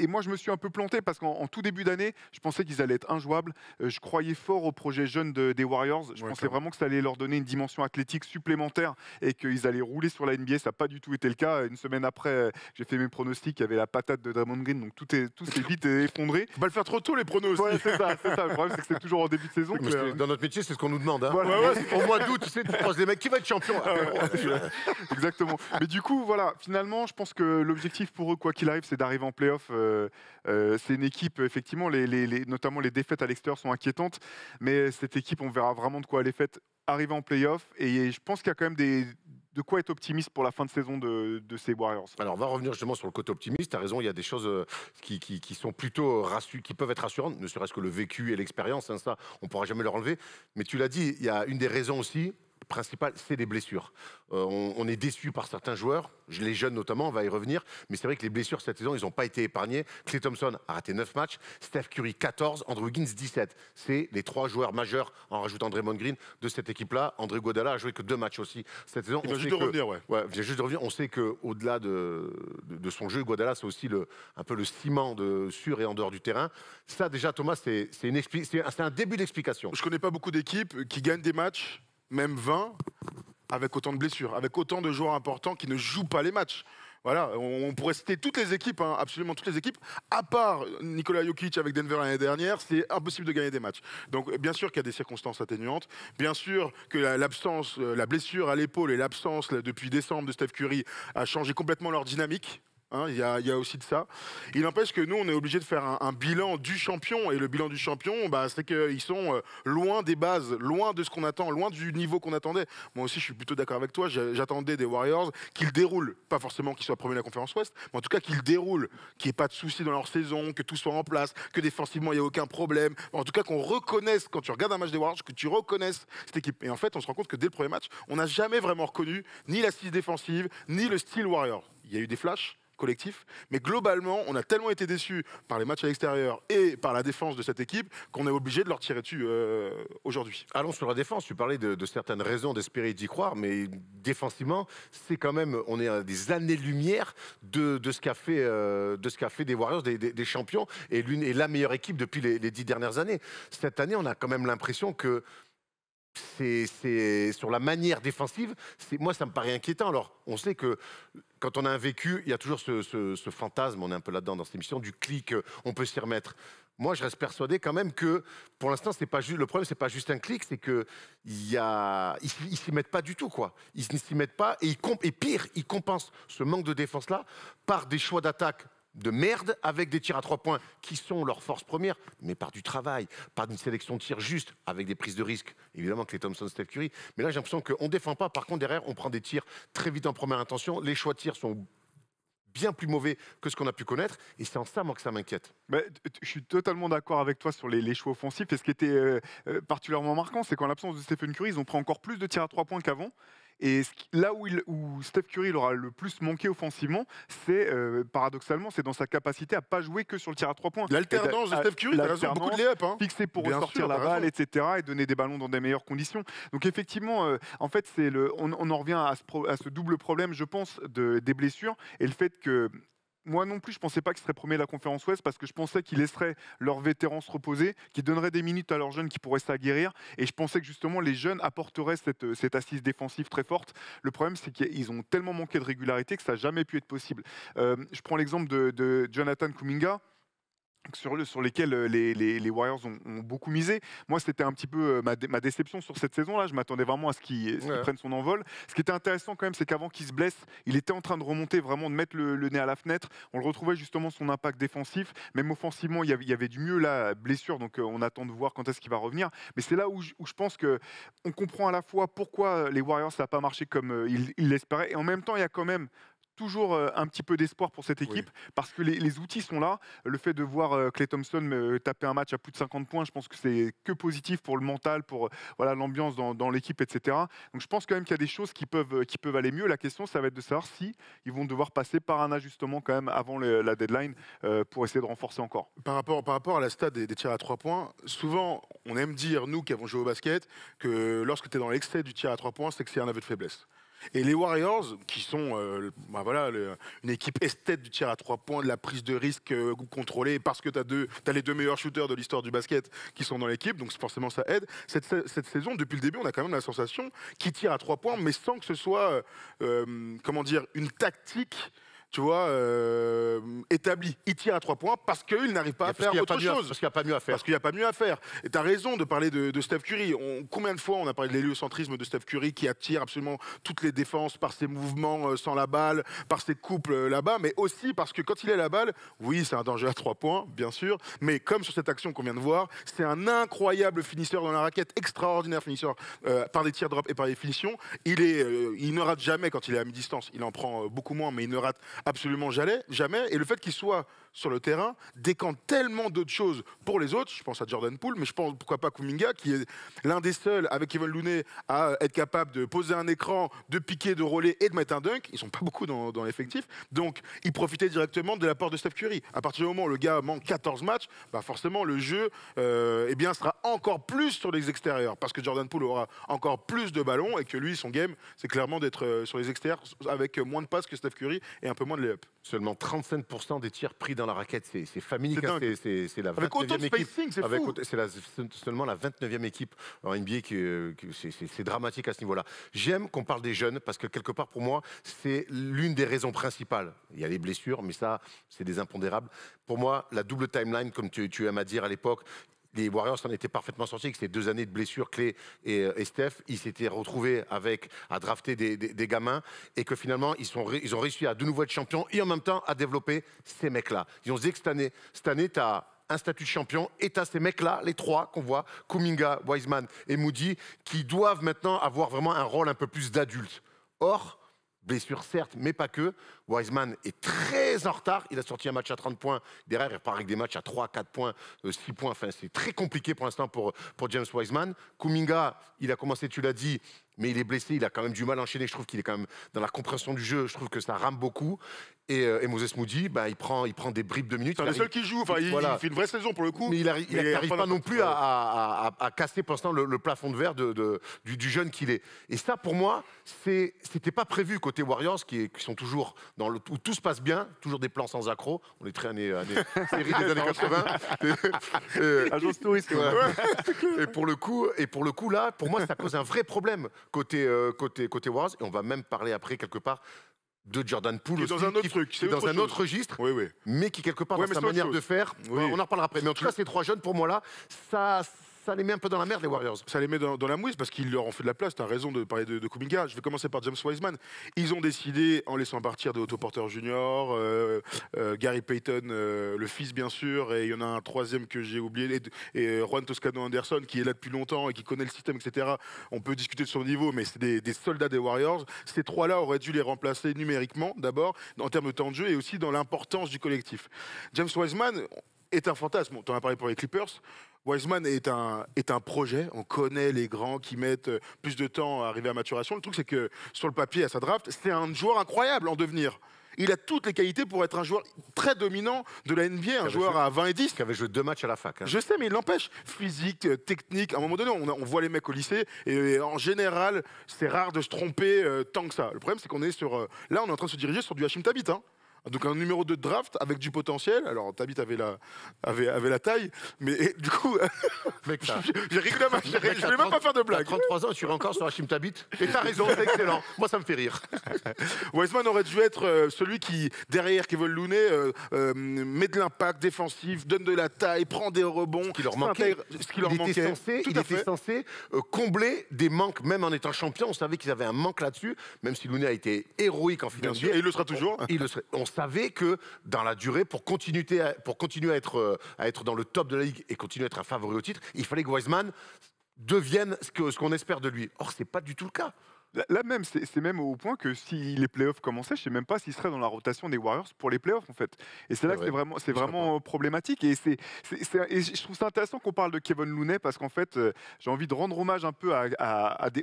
moi, je me suis un peu planté parce qu'en tout début d'année, je pensais qu'ils allaient être injouables. Je croyais fort au projet jeune des Warriors. Je pensais vraiment que ça allait leur donner une dimension athlétique supplémentaire et qu'ils allaient rouler sur la NBA. Ça n'a pas du tout été le cas. Une semaine après, j'ai fait mes pronostics. Il y avait la patate de Draymond Green, donc tout s'est vite effondré. Faut pas le faire trop tôt, les pronostics. Ouais, c'est ça. Le problème, c'est que c'est toujours en début de saison. Dans notre métier, c'est ce qu'on nous demande. Hein. Voilà. Au mois d'août, tu sais, tu croises les mecs qui va être champion. Exactement. Mais du coup, voilà, finalement, je pense que l'objectif pour eux, quoi qu'il arrive, c'est d'arriver en play-off. C'est une équipe, effectivement, notamment les défaites à l'extérieur sont inquiétantes. Mais cette équipe, on verra vraiment de quoi elle est faite arriver en play-off. Et je pense qu'il y a quand même de quoi être optimiste pour la fin de saison de ces Warriors. Alors, on va revenir justement sur le côté optimiste. Tu as raison, il y a des choses qui sont plutôt qui peuvent être rassurantes, ne serait-ce que le vécu et l'expérience. Hein, ça, on ne pourra jamais leur enlever. Mais tu l'as dit, il y a une des raisons aussi principale, c'est les blessures. On est déçu par certains joueurs, les jeunes notamment, on va y revenir, mais c'est vrai que les blessures cette saison, ils n'ont pas été épargnés. Klay Thompson a raté 9 matchs, Steph Curry 14, Andrew Wiggins 17. C'est les 3 joueurs majeurs, en rajoutant Draymond Green, de cette équipe-là. André Iguodala a joué que 2 matchs aussi cette saison. Il vient juste de revenir, ouais. Ouais, vient juste de revenir. On sait qu'au-delà de son jeu, Iguodala, c'est aussi un peu le ciment sur et en dehors du terrain. Ça, déjà, Thomas, c'est un début d'explication. Je connais pas beaucoup d'équipes qui gagnent des matchs, même 20, avec autant de blessures, avec autant de joueurs importants qui ne jouent pas les matchs. Voilà, on pourrait citer toutes les équipes, hein, absolument toutes les équipes, à part Nikola Jokic avec Denver l'année dernière, c'est impossible de gagner des matchs. Donc bien sûr qu'il y a des circonstances atténuantes, bien sûr que l'absence, la blessure à l'épaule et l'absence depuis décembre de Steph Curry a changé complètement leur dynamique. Hein, il y a aussi de ça. Il n'empêche que nous, on est obligé de faire un bilan du champion. Et le bilan du champion, c'est qu'ils sont loin des bases, loin de ce qu'on attend, loin du niveau qu'on attendait. Moi aussi, je suis plutôt d'accord avec toi. J'attendais des Warriors qu'ils déroulent. Pas forcément qu'ils soient premiers de la conférence Ouest, mais en tout cas qu'ils déroulent. Qu'il n'y ait pas de soucis dans leur saison, que tout soit en place, que défensivement, il n'y ait aucun problème. En tout cas, qu'on reconnaisse, quand tu regardes un match des Warriors, que tu reconnaisses cette équipe. Et en fait, on se rend compte que dès le premier match, on n'a jamais vraiment reconnu ni l'assise défensive, ni le style Warrior. Il y a eu des flashs collectif, mais globalement, on a tellement été déçus par les matchs à l'extérieur et par la défense de cette équipe qu'on est obligé de leur tirer dessus aujourd'hui. Allons sur la défense. Tu parlais de certaines raisons d'espérer d'y croire, mais défensivement, c'est quand même, on est à des années-lumière de ce qu'a fait des Warriors, des champions, et la meilleure équipe depuis les 10 dernières années. Cette année, on a quand même l'impression que c'est sur la manière défensive, moi ça me paraît inquiétant. Alors on sait que quand on a un vécu, il y a toujours ce fantasme, on est un peu là-dedans dans cette émission, du clic, on peut s'y remettre. Moi je reste persuadé quand même que pour l'instant c'est pas juste, le problème c'est pas juste un clic, c'est que ils s'y mettent pas du tout quoi. Ils ne s'y mettent pas et pire, ils compensent ce manque de défense là par des choix d'attaque de merde avec des tirs à 3 points qui sont leur force première, mais par du travail, par une sélection de tirs juste, avec des prises de risque, évidemment que les Thompson, Steph Curry. Mais là, j'ai l'impression qu'on ne défend pas. Par contre, derrière, on prend des tirs très vite en première intention. Les choix de tirs sont bien plus mauvais que ce qu'on a pu connaître. Et c'est en ça, moi, que ça m'inquiète. Je suis totalement d'accord avec toi sur les choix offensifs. Et ce qui était particulièrement marquant, c'est qu'en l'absence de Stephen Curry, ils ont pris encore plus de tirs à 3 points qu'avant. Et là où Steph Curry aura le plus manqué offensivement, c'est paradoxalement, c'est dans sa capacité à pas jouer que sur le tir à 3 points. L'alternance de Steph Curry, t'as raison, beaucoup de layups. Hein. Fixé pour Bien ressortir sûr, la t'as balle, raison. etc. et donner des ballons dans des meilleures conditions. Donc effectivement, en fait, on en revient à ce double problème, je pense, des blessures et le fait que moi non plus, je ne pensais pas qu'ils seraient premiers de la conférence Ouest parce que je pensais qu'ils laisseraient leurs vétérans se reposer, qu'ils donneraient des minutes à leurs jeunes qui pourraient s'aguerrir. Et je pensais que justement les jeunes apporteraient cette assise défensive très forte. Le problème, c'est qu'ils ont tellement manqué de régularité que ça n'a jamais pu être possible. Je prends l'exemple de Jonathan Kuminga, sur lesquels les Warriors ont beaucoup misé. Moi, c'était un petit peu ma déception sur cette saison-là. Je m'attendais vraiment à ce qu'il prenne son envol. Ce qui était intéressant quand même, c'est qu'avant qu'il se blesse, il était en train de remonter, vraiment de mettre le nez à la fenêtre. On le retrouvait justement son impact défensif. Même offensivement, il y avait du mieux là, blessure. Donc on attend de voir quand est-ce qu'il va revenir. Mais c'est là où je pense qu'on comprend à la fois pourquoi les Warriors, ça n'a pas marché comme ils l'espéraient. Et en même temps, il y a quand même toujours un petit peu d'espoir pour cette équipe parce que les outils sont là. Le fait de voir Klay Thompson taper un match à plus de 50 points, je pense que c'est que positif pour le mental, pour l'ambiance dans l'équipe, etc. Donc je pense quand même qu'il y a des choses qui peuvent aller mieux. La question, ça va être de savoir si ils vont devoir passer par un ajustement quand même avant la deadline pour essayer de renforcer encore. Par rapport à la stat des tirs à 3 points, souvent, on aime dire, nous qui avons joué au basket, que lorsque tu es dans l'excès du tir à 3 points, c'est que c'est un aveu de faiblesse. Et les Warriors, qui sont une équipe esthète du tir à 3 points, de la prise de risque contrôlée, parce que tu as les deux meilleurs shooters de l'histoire du basket qui sont dans l'équipe, donc forcément ça aide. Cette saison, depuis le début, on a quand même la sensation qu'ils tirent à 3 points, mais sans que ce soit une tactique. Tu vois, établi. Il tire à 3 points parce qu'il n'arrive pas à faire autre chose. Parce qu'il n'y a pas mieux à faire. Parce qu'il n'y a pas mieux à faire. Et tu as raison de parler de Steph Curry. Combien de fois on a parlé de l'héliocentrisme de Steph Curry qui attire absolument toutes les défenses par ses mouvements sans la balle, par ses couples là-bas, mais aussi parce que quand il a la balle, oui, c'est un danger à 3 points, bien sûr, mais comme sur cette action qu'on vient de voir, c'est un incroyable finisseur dans la raquette, extraordinaire finisseur par des tirs drop et par des finitions. Il ne rate jamais quand il est à mi-distance. Il en prend beaucoup moins, mais il ne rate absolument jamais. Et le fait qu'il soit sur le terrain décante tellement d'autres choses pour les autres. Je pense à Jordan Poole, mais je pense pourquoi pas Kuminga, qui est l'un des seuls avec Kevin Looney à être capable de poser un écran, de piquer, de rouler et de mettre un dunk. Ils sont pas beaucoup dans l'effectif. Donc, il profitait directement de l'apport de Steph Curry. À partir du moment où le gars manque 14 matchs, forcément, le jeu sera encore plus sur les extérieurs parce que Jordan Poole aura encore plus de ballons et que lui, son game, c'est clairement d'être sur les extérieurs avec moins de passes que Steph Curry et un peu moins de lay-up. Seulement 35% des tirs pris dans la raquette, c'est famille. C'est dingue. C'est la Avec autant 29e de équipe. spacing, c'est fou. C'est seulement la 29e équipe en NBA c'est dramatique à ce niveau-là. J'aime qu'on parle des jeunes parce que quelque part, pour moi, c'est l'une des raisons principales. Il y a les blessures, mais ça, c'est des impondérables. Pour moi, la double timeline, comme tu aimes à dire à l'époque, les Warriors s'en étaient parfaitement sortis avec ces 2 années de blessures, Clay et Steph. Ils s'étaient retrouvés à drafter des gamins et que finalement, ils ont réussi à de nouveau être champions et en même temps à développer ces mecs-là. Ils ont dit que cette année, tu as un statut de champion et tu as ces mecs-là, les 3 qu'on voit, Kuminga, Wiseman et Moody, qui doivent maintenant avoir vraiment un rôle un peu plus d'adulte. Or, blessure certes, mais pas que. Wiseman est très en retard. Il a sorti un match à 30 points. Derrière, il repart avec des matchs à 3, 4 points, 6 points. Enfin, c'est très compliqué pour l'instant pour James Wiseman. Kuminga, il a commencé, tu l'as dit, mais il est blessé. Il a quand même du mal à enchaîner. Je trouve qu'il est quand même dans la compréhension du jeu. Je trouve que ça rame beaucoup. Et Moses Moody, bah, il prend des bribes de minutes. C'est le seul qui joue. Enfin, il fait une vraie saison pour le coup. Mais il n'arrive pas non plus à casser pour l'instant le plafond de verre du jeune qu'il est. Et ça, pour moi, c'était pas prévu côté Warriors, qui sont toujours où tout se passe bien, toujours des plans sans accroc. On est très série des années 80. Agence touriste. Et pour le coup, là, pour moi, ça cause un vrai problème côté Warriors. Et on va même parler après, quelque part, de Jordan Poole dans un autre truc, c'est dans un autre registre, oui. mais qui quelque part dans sa manière de faire, on en reparlera après. Mais en tout cas, ces 3 jeunes, pour moi là, ça les met un peu dans la merde, les Warriors. Ça les met dans la mouise parce qu'ils leur ont fait de la place. Tu as raison de parler de Kuminga. Je vais commencer par James Wiseman. Ils ont décidé, en laissant partir de Otto Porter Jr., Gary Payton, le fils bien sûr, et il y en a un 3e que j'ai oublié, et Juan Toscano Anderson, qui est là depuis longtemps et qui connaît le système, etc. On peut discuter de son niveau, mais c'est des soldats des Warriors. Ces 3-là auraient dû les remplacer numériquement, d'abord, en termes de temps de jeu, et aussi dans l'importance du collectif. James Wiseman est un fantasme. Tu en as parlé pour les Clippers. Wiseman est un projet. On connaît les grands qui mettent plus de temps à arriver à maturation. Le truc, c'est que sur le papier, à sa draft, c'est un joueur incroyable en devenir. Il a toutes les qualités pour être un joueur très dominant de la NBA, un joueur à 20 et 10. Qui avait joué 2 matchs à la fac. Hein. Je sais, mais il l'empêche. Physique, technique. À un moment donné, on voit les mecs au lycée et en général, c'est rare de se tromper tant que ça. Le problème, c'est qu'on est sur... là, on est en train de se diriger sur du Hashim Thabit. Hein. Donc un numéro 2 de draft avec du potentiel. Alors Thabit avait la taille, mais du coup, j'ai rigolé. Je vais même pas faire de blague. 33 ans, tu es encore sur Hashim Thabit. Et t'as raison, c'est excellent. Moi, ça me fait rire. Wiseman aurait dû être celui qui, derrière Kevin Looney, met de l'impact défensif, donne de la taille, prend des rebonds. Ce qui leur manquait. Il était censé combler des manques, même en étant champion. On savait qu'ils avaient un manque là-dessus, même si Looney a été héroïque en finale. Et il le sera toujours. On savait que dans la durée, pour continuer à être dans le top de la ligue et continuer à être un favori au titre, il fallait que Wiseman devienne ce qu'on espère de lui. Or, c'est pas du tout le cas. Là même, c'est même au point que si les playoffs commençaient, je sais même pas s'il serait dans la rotation des Warriors pour les playoffs en fait. Et c'est là que c'est vraiment problématique. Et je trouve ça intéressant qu'on parle de Kevin Looney parce qu'en fait, j'ai envie de rendre hommage un peu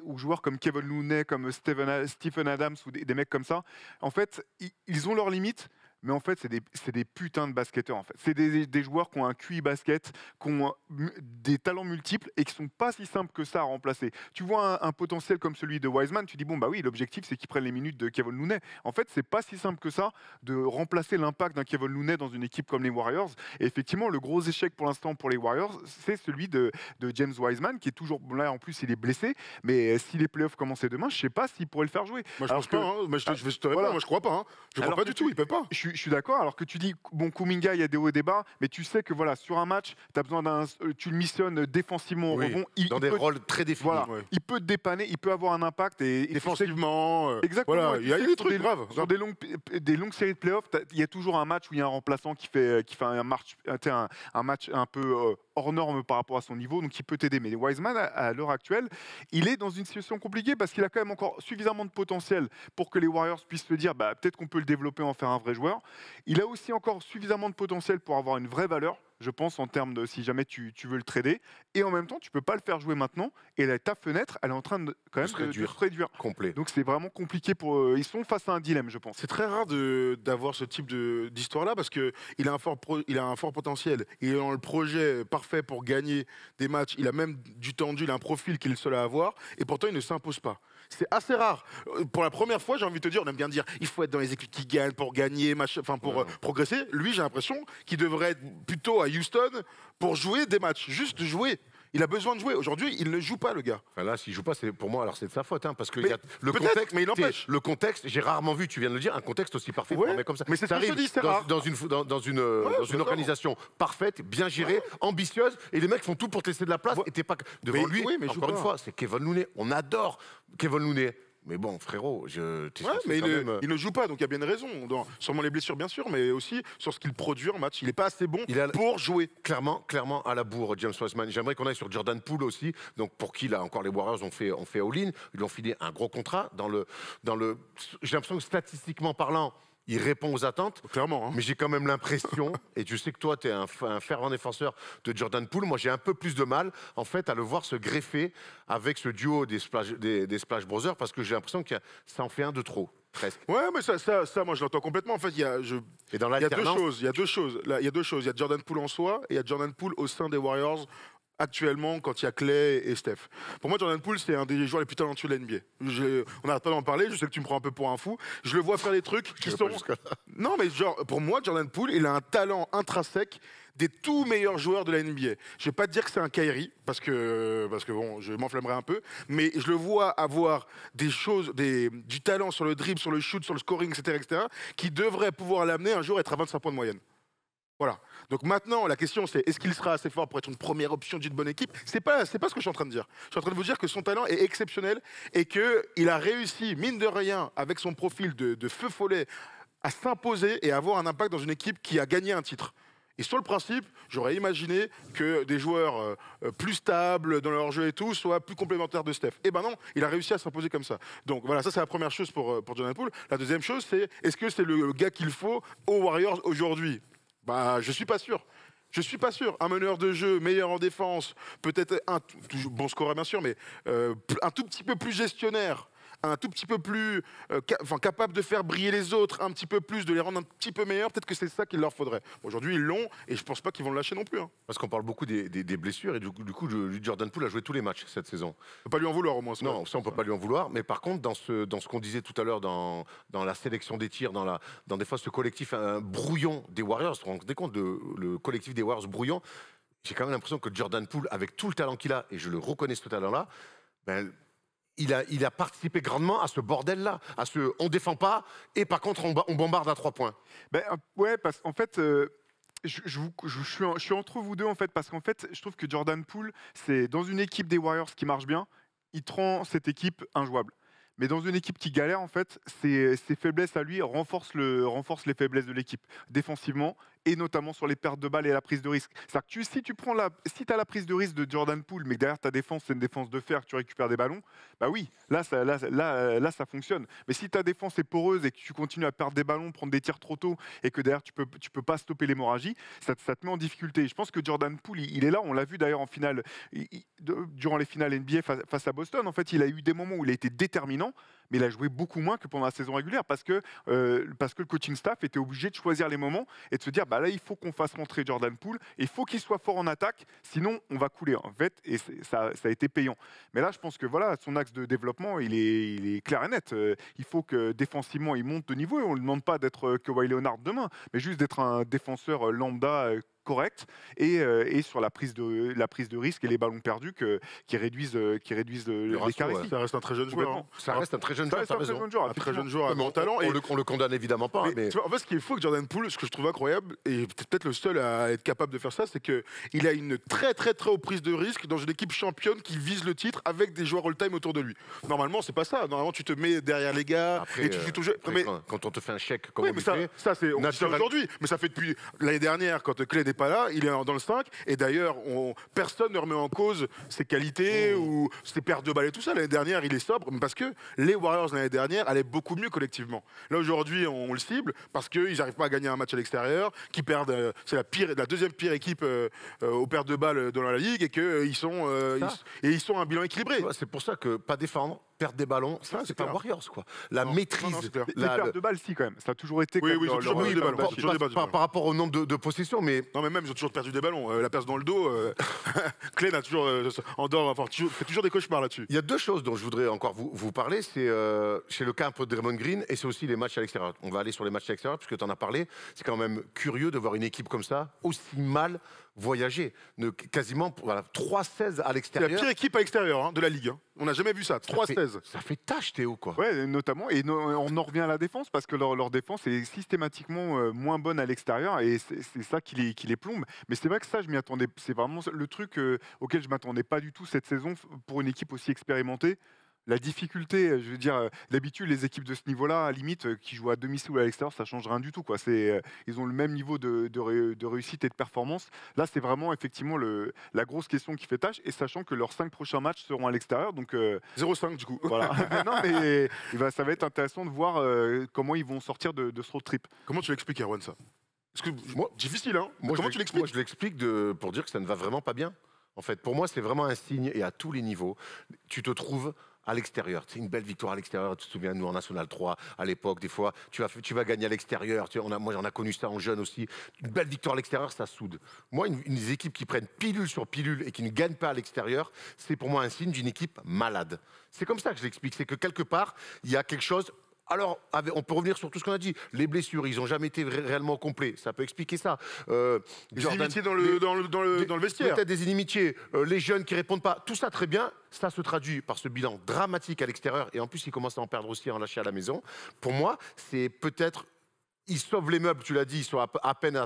aux joueurs comme Kevin Looney, comme Stephen Adams ou des mecs comme ça. En fait, ils ont leurs limites. Mais en fait, c'est des putains de basketteurs. En fait. C'est des joueurs qui ont un QI basket, qui ont des talents multiples et qui sont pas si simples que ça à remplacer. Tu vois un potentiel comme celui de Wiseman, tu dis bon bah oui, l'objectif c'est qu'il prenne les minutes de Kevin Looney. En fait, c'est pas si simple que ça de remplacer l'impact d'un Kevin Looney dans une équipe comme les Warriors. Et effectivement, le gros échec pour l'instant pour les Warriors, c'est celui de James Wiseman qui est toujours là. En plus, il est blessé. Mais si les playoffs commençaient demain, je sais pas s'il pourrait le faire jouer. Moi, je pense pas. Hein. Mais je te réponds. Moi, je crois pas. Hein. Je crois pas du tout. Il peut pas. Je suis d'accord, alors que tu dis, bon, Kuminga, il y a des hauts et des bas, mais tu sais que voilà, sur un match, tu le missionnes défensivement au rebond. Dans des rôles très définis. Voilà, il peut te dépanner, il peut avoir un impact. Et défensivement, exactement. Voilà, il y a des trucs graves. Sur des longues séries de playoffs, il y a toujours un match où il y a un remplaçant qui fait un match un peu hors norme par rapport à son niveau, donc il peut t'aider. Mais Wiseman, à l'heure actuelle, il est dans une situation compliquée parce qu'il a quand même encore suffisamment de potentiel pour que les Warriors puissent se dire, bah, peut-être qu'on peut le développer, en faire un vrai joueur. Il a aussi encore suffisamment de potentiel pour avoir une vraie valeur, je pense, en termes de si jamais tu veux le trader. Et en même temps, tu peux pas le faire jouer maintenant. Et là, ta fenêtre, elle est en train de se réduire. Complet. Donc c'est vraiment compliqué pour eux. Ils sont face à un dilemme, je pense. C'est très rare d'avoir ce type d'histoire-là parce qu'il a un fort potentiel. Il est dans le projet parfait pour gagner des matchs. Il a même du temps de jeu, il a un profil qu'il est le seul à avoir. Et pourtant, il ne s'impose pas. C'est assez rare. Pour la première fois, j'ai envie de te dire, on aime bien dire, il faut être dans les équipes qui gagnent pour gagner, pour progresser. Lui, j'ai l'impression qu'il devrait être plutôt à Houston pour jouer des matchs, juste jouer. Il a besoin de jouer. Aujourd'hui, il ne joue pas, le gars. Enfin là, s'il joue pas, c'est pour moi, alors c'est de sa faute, hein, parce que Mais y a le peut-être, contexte. mais il empêche. Le contexte, j'ai rarement vu, tu viens de le dire, un contexte aussi parfait Ouais, pour un mec comme ça. mais c'est ce Ça que je te arrive dis, c'est rare. dans une organisation parfaite, bien gérée, ambitieuse, et les mecs font tout pour te laisser de la place. Ouais. Et t'es pas devant Mais lui. oui, mais il joue encore une pas. fois, c'est Kevin Looney. On adore Kevin Looney. Mais bon, frérot, Mais il ne joue pas, donc il y a bien une raison. Sûrement les blessures, bien sûr, mais aussi sur ce qu'il produit en match. Il n'est pas assez bon pour jouer. Clairement à la bourre, James Wiseman. J'aimerais qu'on aille sur Jordan Poole aussi, donc pour qui là encore les Warriors ont fait all-in. Ils lui ont filé un gros contrat j'ai l'impression que statistiquement parlant, il répond aux attentes. Clairement. Hein. Mais j'ai quand même l'impression, et je sais que toi, tu es un fervent défenseur de Jordan Poole, moi j'ai un peu plus de mal, en fait, à le voir se greffer avec ce duo des Splash Brothers, parce que j'ai l'impression que ça en fait un de trop, presque. Ouais, mais ça, moi, je l'entends complètement. En fait, il y a deux choses. Il y a deux choses. Là, il y a deux choses. Il y a Jordan Poole en soi, et il y a Jordan Poole au sein des Warriors. Actuellement, quand il y a Clay et Steph. Pour moi, Jordan Poole, c'est un des joueurs les plus talentueux de la NBA. On n'arrête pas d'en parler, je sais que tu me prends un peu pour un fou. Je le vois faire des trucs qui sont... Non, mais genre, pour moi, Jordan Poole, il a un talent intrinsèque des tout meilleurs joueurs de la NBA. Je vais pas te dire que c'est un Kyrie, parce que bon, je m'enflammerai un peu, mais je le vois avoir des choses, du talent sur le dribble, sur le shoot, sur le scoring, etc., qui devrait pouvoir l'amener un jour à être à 25 points de moyenne. Voilà. Donc maintenant, la question c'est est-ce qu'il sera assez fort pour être une première option d'une bonne équipe? C'est pas ce que je suis en train de dire. Je suis en train de vous dire que son talent est exceptionnel et qu'il a réussi, mine de rien, avec son profil de feu follet, à s'imposer et à avoir un impact dans une équipe qui a gagné un titre. Et sur le principe, j'aurais imaginé que des joueurs plus stables dans leur jeu et tout soient plus complémentaires de Steph. Et ben non, il a réussi à s'imposer comme ça. Donc voilà, ça c'est la première chose pour Jordan Poole. La deuxième chose, c'est est-ce que c'est le gars qu'il faut aux Warriors aujourd'hui? Bah, je suis pas sûr. Je suis pas sûr. Un meneur de jeu, meilleur en défense, peut-être bon scoreur bien sûr, mais un tout petit peu plus gestionnaire, un tout petit peu plus capable de faire briller les autres, un petit peu plus, de les rendre un petit peu meilleurs. Peut-être que c'est ça qu'il leur faudrait. Aujourd'hui, ils l'ont et je pense pas qu'ils vont le lâcher non plus. Hein. Parce qu'on parle beaucoup des blessures et du coup, Jordan Poole a joué tous les matchs cette saison. On peut pas lui en vouloir au moins. Non, ça on peut pas lui en vouloir. Mais par contre, dans ce qu'on disait tout à l'heure, dans la sélection des tirs, dans des fois ce collectif brouillon des Warriors, vous vous rendez compte le collectif des Warriors brouillon, j'ai quand même l'impression que Jordan Poole, avec tout le talent qu'il a, et je le reconnais ce talent-là, ben, il a participé grandement à ce bordel-là, à ce on défend pas et par contre on bombarde à 3 points. Ben, ouais, parce qu'en fait, je suis entre vous deux en fait, parce qu'en fait, je trouve que Jordan Poole, c'est dans une équipe des Warriors qui marche bien, il te rend cette équipe injouable. Mais dans une équipe qui galère, en fait, ses faiblesses à lui renforcent les faiblesses de l'équipe défensivement et notamment sur les pertes de balles et la prise de risque. C'est-à-dire que si tu as la prise de risque de Jordan Poole, mais que derrière ta défense, c'est une défense de fer, que tu récupères des ballons, bah oui, là, ça fonctionne. Mais si ta défense est poreuse et que tu continues à perdre des ballons, prendre des tirs trop tôt et que derrière, tu peux pas stopper l'hémorragie, ça te met en difficulté. Je pense que Jordan Poole, il est là, on l'a vu d'ailleurs en finale, durant les finales NBA face à Boston. En fait, il a eu des moments où il a été déterminant, mais il a joué beaucoup moins que pendant la saison régulière parce que le coaching staff était obligé de choisir les moments et de se dire bah là il faut qu'on fasse rentrer Jordan Poole, il faut qu'il soit fort en attaque, sinon on va couler en fait, et ça a été payant. Mais là je pense que voilà, son axe de développement il est clair et net. Il faut que défensivement il monte de niveau et on ne lui demande pas d'être Kawhi Leonard demain, mais juste d'être un défenseur lambda correct et sur la prise de risque et les ballons perdus qui réduisent l'écart ici. Ça reste un très jeune joueur. Hein. Ça reste un très jeune joueur, Un très jeune joueur à grand talent. On le condamne évidemment pas. Mais... Tu vois, en fait, ce qu'il faut que Jordan Poole, ce que je trouve incroyable, et peut-être le seul à être capable de faire ça, c'est qu'il a une très très très haute prise de risque dans une équipe championne qui vise le titre avec des joueurs all-time autour de lui. Normalement, c'est pas ça. Normalement, tu te mets derrière les gars et tu fais tout jeu. Quand on te fait un chèque comme oui, on mais fait, ça c'est aujourd'hui. Mais ça fait depuis l'année dernière, quand Clay n'est pas là, il est dans le 5. Et d'ailleurs, personne ne remet en cause ses qualités ou ses pertes de balles et tout ça. L'année dernière, il est sobre, mais parce que les Warriors l'année dernière allaient beaucoup mieux collectivement. Là aujourd'hui, on le cible parce qu'ils n'arrivent pas à gagner un match à l'extérieur, qu'ils perdent. C'est la deuxième pire équipe aux pertes de balles dans la ligue et qu'ils sont à un bilan équilibré. C'est pour ça que pas défendre, perdre des ballons, ça, Ouais, c'est c'est pas clair. Warriors, quoi. La Non, maîtrise, non, c'est clair. Les la- pertes de balles, si, quand même. Ça a toujours été. Oui, quand même oui, ils ont leur- toujours leur- perdu des ballons. leur- Ils ont toujours perdu des ballons. par rapport au nombre de possessions, mais Non, mais même, ils ont toujours perdu des ballons. La perce dans le dos, Klein a toujours, fait toujours des cauchemars là-dessus. il y a deux choses dont je voudrais encore vous parler. C'est le cas un peu de Draymond Green et c'est aussi les matchs à l'extérieur. On va aller sur les matchs à l'extérieur puisque tu en as parlé. C'est quand même curieux de voir une équipe comme ça aussi mal voyager. Quasiment 3-16 à C'est la l'extérieur. pire équipe à l'extérieur hein, de la Ligue. Hein. On n'a jamais vu ça. Ça fait- 3-16. Ça fait tâche, Théo, quoi. Ouais, notamment. Et on en revient à la défense parce que leur défense est systématiquement moins bonne à l'extérieur et c'est ça qui les plombe. Mais c'est vrai que ça, je m'y attendais. C'est vraiment le truc auquel je m'attendais pas du tout cette saison pour une équipe aussi expérimentée. La difficulté, je veux dire, d'habitude, les équipes de ce niveau-là, à la limite, qui jouent à domicile ou à l'extérieur, ça change rien du tout, quoi. Ils ont le même niveau de réussite et de performance. Là, c'est vraiment effectivement la grosse question qui fait tâche, et sachant que leurs 5 prochains matchs seront à l'extérieur, donc 0-5 du coup. voilà. Non, mais ça va être intéressant de voir comment ils vont sortir de ce road trip. Comment tu l'expliques, Erwan, ça Parce que Moi- difficile, hein. Moi, Comment tu l'expliques je l'explique pour dire que ça ne va vraiment pas bien. En fait, pour moi, c'est vraiment un signe et à tous les niveaux. Tu te trouves à l'extérieur. C'est une belle victoire à l'extérieur. Tu te souviens, nous, en National 3, à l'époque, des fois, tu vas gagner à l'extérieur. Moi, j'en ai connu ça en jeune aussi. Une belle victoire à l'extérieur, ça soude. Moi, une équipe qui prennent pilule sur pilule et qui ne gagne pas à l'extérieur, c'est pour moi un signe d'une équipe malade. C'est comme ça que je l'explique. C'est que quelque part, il y a quelque chose. Alors, on peut revenir sur tout ce qu'on a dit. Les blessures, ils n'ont jamais été réellement complets. Ça peut expliquer ça. Des inimitiés dans le vestiaire. Peut-être des inimitiés, les jeunes qui répondent pas. Tout ça, très bien. Ça se traduit par ce bilan dramatique à l'extérieur. Et en plus, ils commencent à en perdre aussi, à en lâcher à la maison. Pour moi, c'est peut-être... Ils sauvent les meubles, tu l'as dit, ils sont à peine,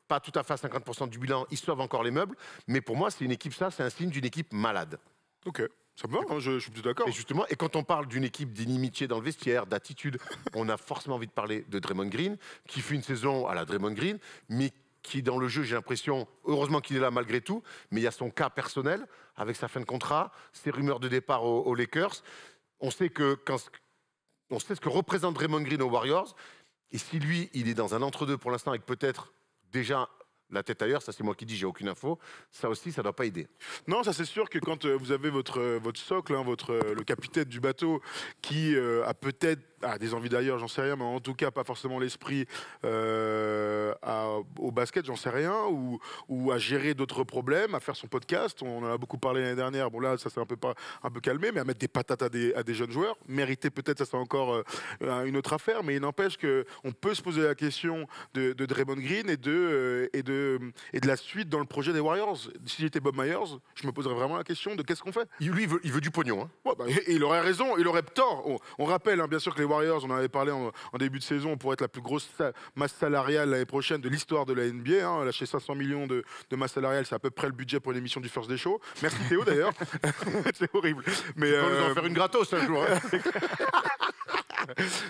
pas tout à fait à 50% du bilan, ils sauvent encore les meubles. Mais pour moi, c'est une équipe, c'est un signe d'une équipe malade. Ok, ça me va, hein, je suis plutôt d'accord. Et justement, et quand on parle d'une équipe d'inimitié dans le vestiaire, d'attitude, on a forcément envie de parler de Draymond Green, qui fait une saison à la Draymond Green, mais qui, dans le jeu, j'ai l'impression, heureusement qu'il est là malgré tout, mais il y a son cas personnel, avec sa fin de contrat, ses rumeurs de départ aux Lakers. On sait ce que représente Draymond Green aux Warriors, et si lui, il est dans un entre-deux pour l'instant, avec peut-être déjà la tête ailleurs, ça c'est moi qui dis, j'ai aucune info, ça aussi, ça ne doit pas aider. Non, ça c'est sûr que quand vous avez votre socle, hein, le capitaine du bateau, qui a peut-être des envies d'ailleurs, j'en sais rien, mais en tout cas pas forcément l'esprit au basket, j'en sais rien, ou à gérer d'autres problèmes, à faire son podcast. On en a beaucoup parlé l'année dernière. Bon là, ça s'est un peu calmé, mais à mettre des patates à des jeunes joueurs, mériter peut-être, ça c'est encore une autre affaire. Mais il n'empêche que on peut se poser la question de Draymond Green et de la suite dans le projet des Warriors. Si j'étais Bob Myers, je me poserais vraiment la question de qu'est-ce qu'on fait. Lui, il veut du pognon. Hein. Ouais, et il aurait raison, il aurait tort. On rappelle hein, bien sûr que les Warriors, on en avait parlé en début de saison, pour être la plus grosse masse salariale l'année prochaine de l'histoire de la NBA. Hein, lâcher 500 millions de masse salariale, c'est à peu près le budget pour une émission du First Day Show. Merci Théo d'ailleurs. C'est horrible. Mais On va nous en faire une gratos un jour. Hein.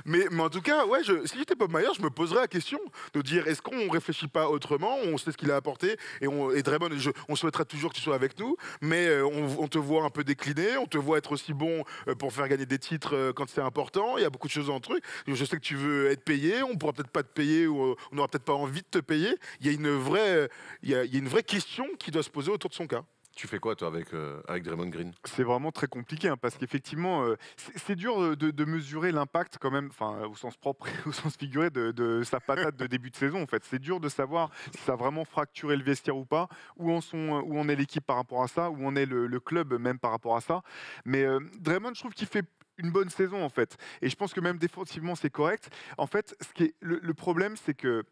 mais en tout cas, ouais, si j'étais Bob Myers, je me poserais la question de dire est-ce qu'on réfléchit pas autrement? On sait ce qu'il a apporté et Draymond, on souhaiterait toujours que tu sois avec nous, mais on te voit un peu décliner, on te voit être aussi bon pour faire gagner des titres quand c'est important. Il y a beaucoup de choses en truc. Je sais que tu veux être payé, on pourra peut-être pas te payer ou on n'aura peut-être pas envie de te payer. Il y a une vraie question qui doit se poser autour de son cas. Tu fais quoi, toi, avec Draymond Green? C'est vraiment très compliqué hein, parce qu'effectivement, c'est dur de mesurer l'impact quand même, enfin au sens propre et au sens figuré de sa patate de début de saison. En fait, c'est dur de savoir si ça a vraiment fracturé le vestiaire ou pas, où en est l'équipe par rapport à ça, où en est le club même par rapport à ça. Mais Draymond, je trouve qu'il fait une bonne saison en fait, et je pense que même défensivement c'est correct. En fait, le problème, c'est que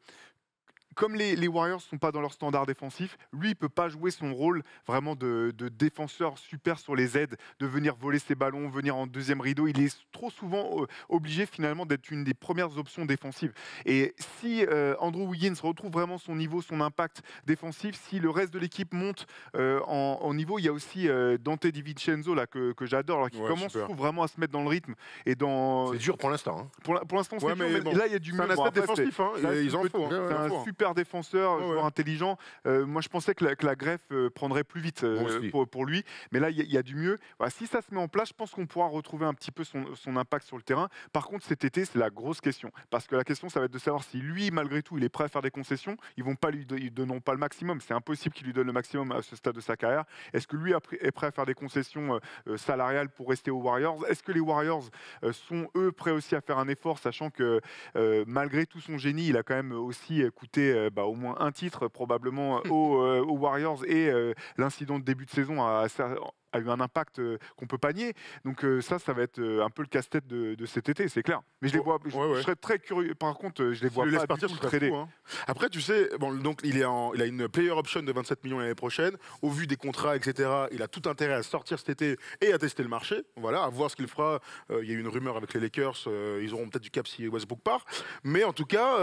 comme les Warriors ne sont pas dans leur standard défensif, lui, il ne peut pas jouer son rôle vraiment de défenseur super sur les aides, de venir voler ses ballons, venir en deuxième rideau. Il est trop souvent obligé finalement d'être une des premières options défensives. Et si Andrew Wiggins retrouve vraiment son niveau, son impact défensif, si le reste de l'équipe monte en niveau, il y a aussi Dante DiVincenzo là, que j'adore, là, qui commence je trouve, vraiment à se mettre dans le rythme. C'est dur pour l'instant. Hein. Pour l'instant, c'est dur, mais bon, là, il y a du mieux. C'est un aspect défensif, hein, ils en font. C'est un super super défenseur, Ouais, joueur ouais. intelligent. Moi, je pensais que la greffe prendrait plus vite Moi aussi. pour lui. Mais là, il y a du mieux. Voilà, si ça se met en place, je pense qu'on pourra retrouver un petit peu son impact sur le terrain. Par contre, cet été, c'est la grosse question. Parce que la question, ça va être de savoir si lui, malgré tout, il est prêt à faire des concessions. Ils ne donneront pas le maximum. C'est impossible qu'il lui donne le maximum à ce stade de sa carrière. Est-ce que lui est prêt à faire des concessions salariales pour rester aux Warriors? Est-ce que les Warriors sont, eux, prêts aussi à faire un effort, sachant que malgré tout son génie, il a quand même aussi coûté au moins un titre, probablement, aux Warriors. Et l'incident de début de saison a eu un impact qu'on peut pas nier. Donc ça va être un peu le casse-tête de cet été, c'est clair. Mais je les vois, je serais très curieux. Par contre, je les vois le pas laisse partir, du ce tout serait trader. fou, hein. Après, tu sais, bon, donc il a une player option de 27 millions l'année prochaine. Au vu des contrats, etc., il a tout intérêt à sortir cet été et à tester le marché. Voilà, à voir ce qu'il fera. Il y a eu une rumeur avec les Lakers. Ils auront peut-être du cap si Westbrook part. Mais en tout cas,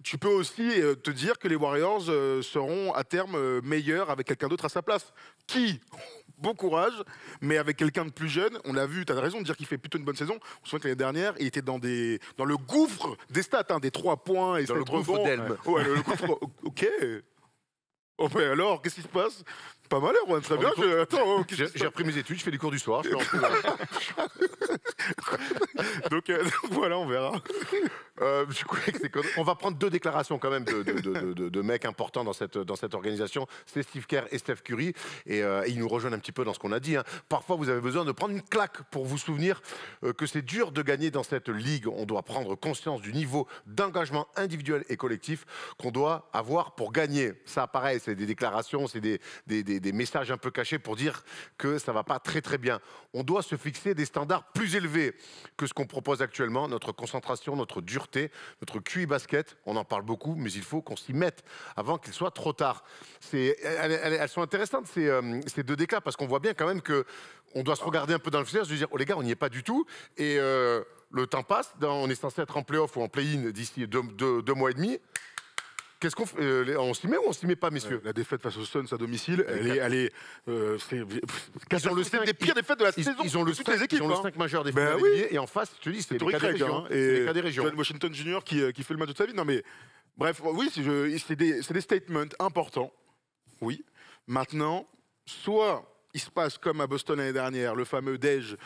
tu peux aussi te dire que les Warriors seront à terme meilleurs avec quelqu'un d'autre à sa place. Qui Bon courage, mais avec quelqu'un de plus jeune, on l'a vu, tu as raison de dire qu'il fait plutôt une bonne saison. On se souvient que l'année dernière, il était dans le gouffre des stats, hein, des 3 points et Dans le 7 gouffre rebonds. d'Elm. Ouais, le gouffre, ok. Oh, mais alors, qu'est-ce qui se passe? Pas mal, Erwan, très bien. Attends, qu'est-ce qui se J'ai repris mes études, je fais des cours du soir. Je suis en cours. donc voilà, on verra. Du coup, on va prendre 2 déclarations quand même de mecs importants dans cette organisation. C'est Steve Kerr et Steph Curry. Et ils nous rejoignent un petit peu dans ce qu'on a dit, hein. Parfois, vous avez besoin de prendre une claque pour vous souvenir que c'est dur de gagner dans cette ligue. On doit prendre conscience du niveau d'engagement individuel et collectif qu'on doit avoir pour gagner. Ça, pareil, c'est des déclarations, c'est des messages un peu cachés pour dire que ça va pas très très bien. On doit se fixer des standards plus élevés que ce qu'on propose actuellement. Notre concentration, notre dureté, notre QI basket, on en parle beaucoup, mais il faut qu'on s'y mette avant qu'il soit trop tard. Elles sont intéressantes ces 2 déclats parce qu'on voit bien quand même que on doit se regarder un peu dans le futur, se dire, oh les gars, on n'y est pas du tout. Et le temps passe, on est censé être en play-off ou en play-in d'ici 2 mois et demi. Qu'est-ce qu'on fait? On s'y met ou on s'y met pas, messieurs? La défaite face aux Suns à domicile, Ils ont le c'est des pires défaites de la saison. Ils ont le de toutes 5, les équipes. ils ont le Hein. 5 majeur des Ben finales oui. NBA, et en face, je te dis, c'est les Torrey cas des Craig, régions. hein, C'est les cas des et régions. John Washington Jr. qui fait le match de sa vie. Non mais bref, oui, c'est des statements importants. Oui. Maintenant, soit il se passe comme à Boston l'année dernière, le fameux déj.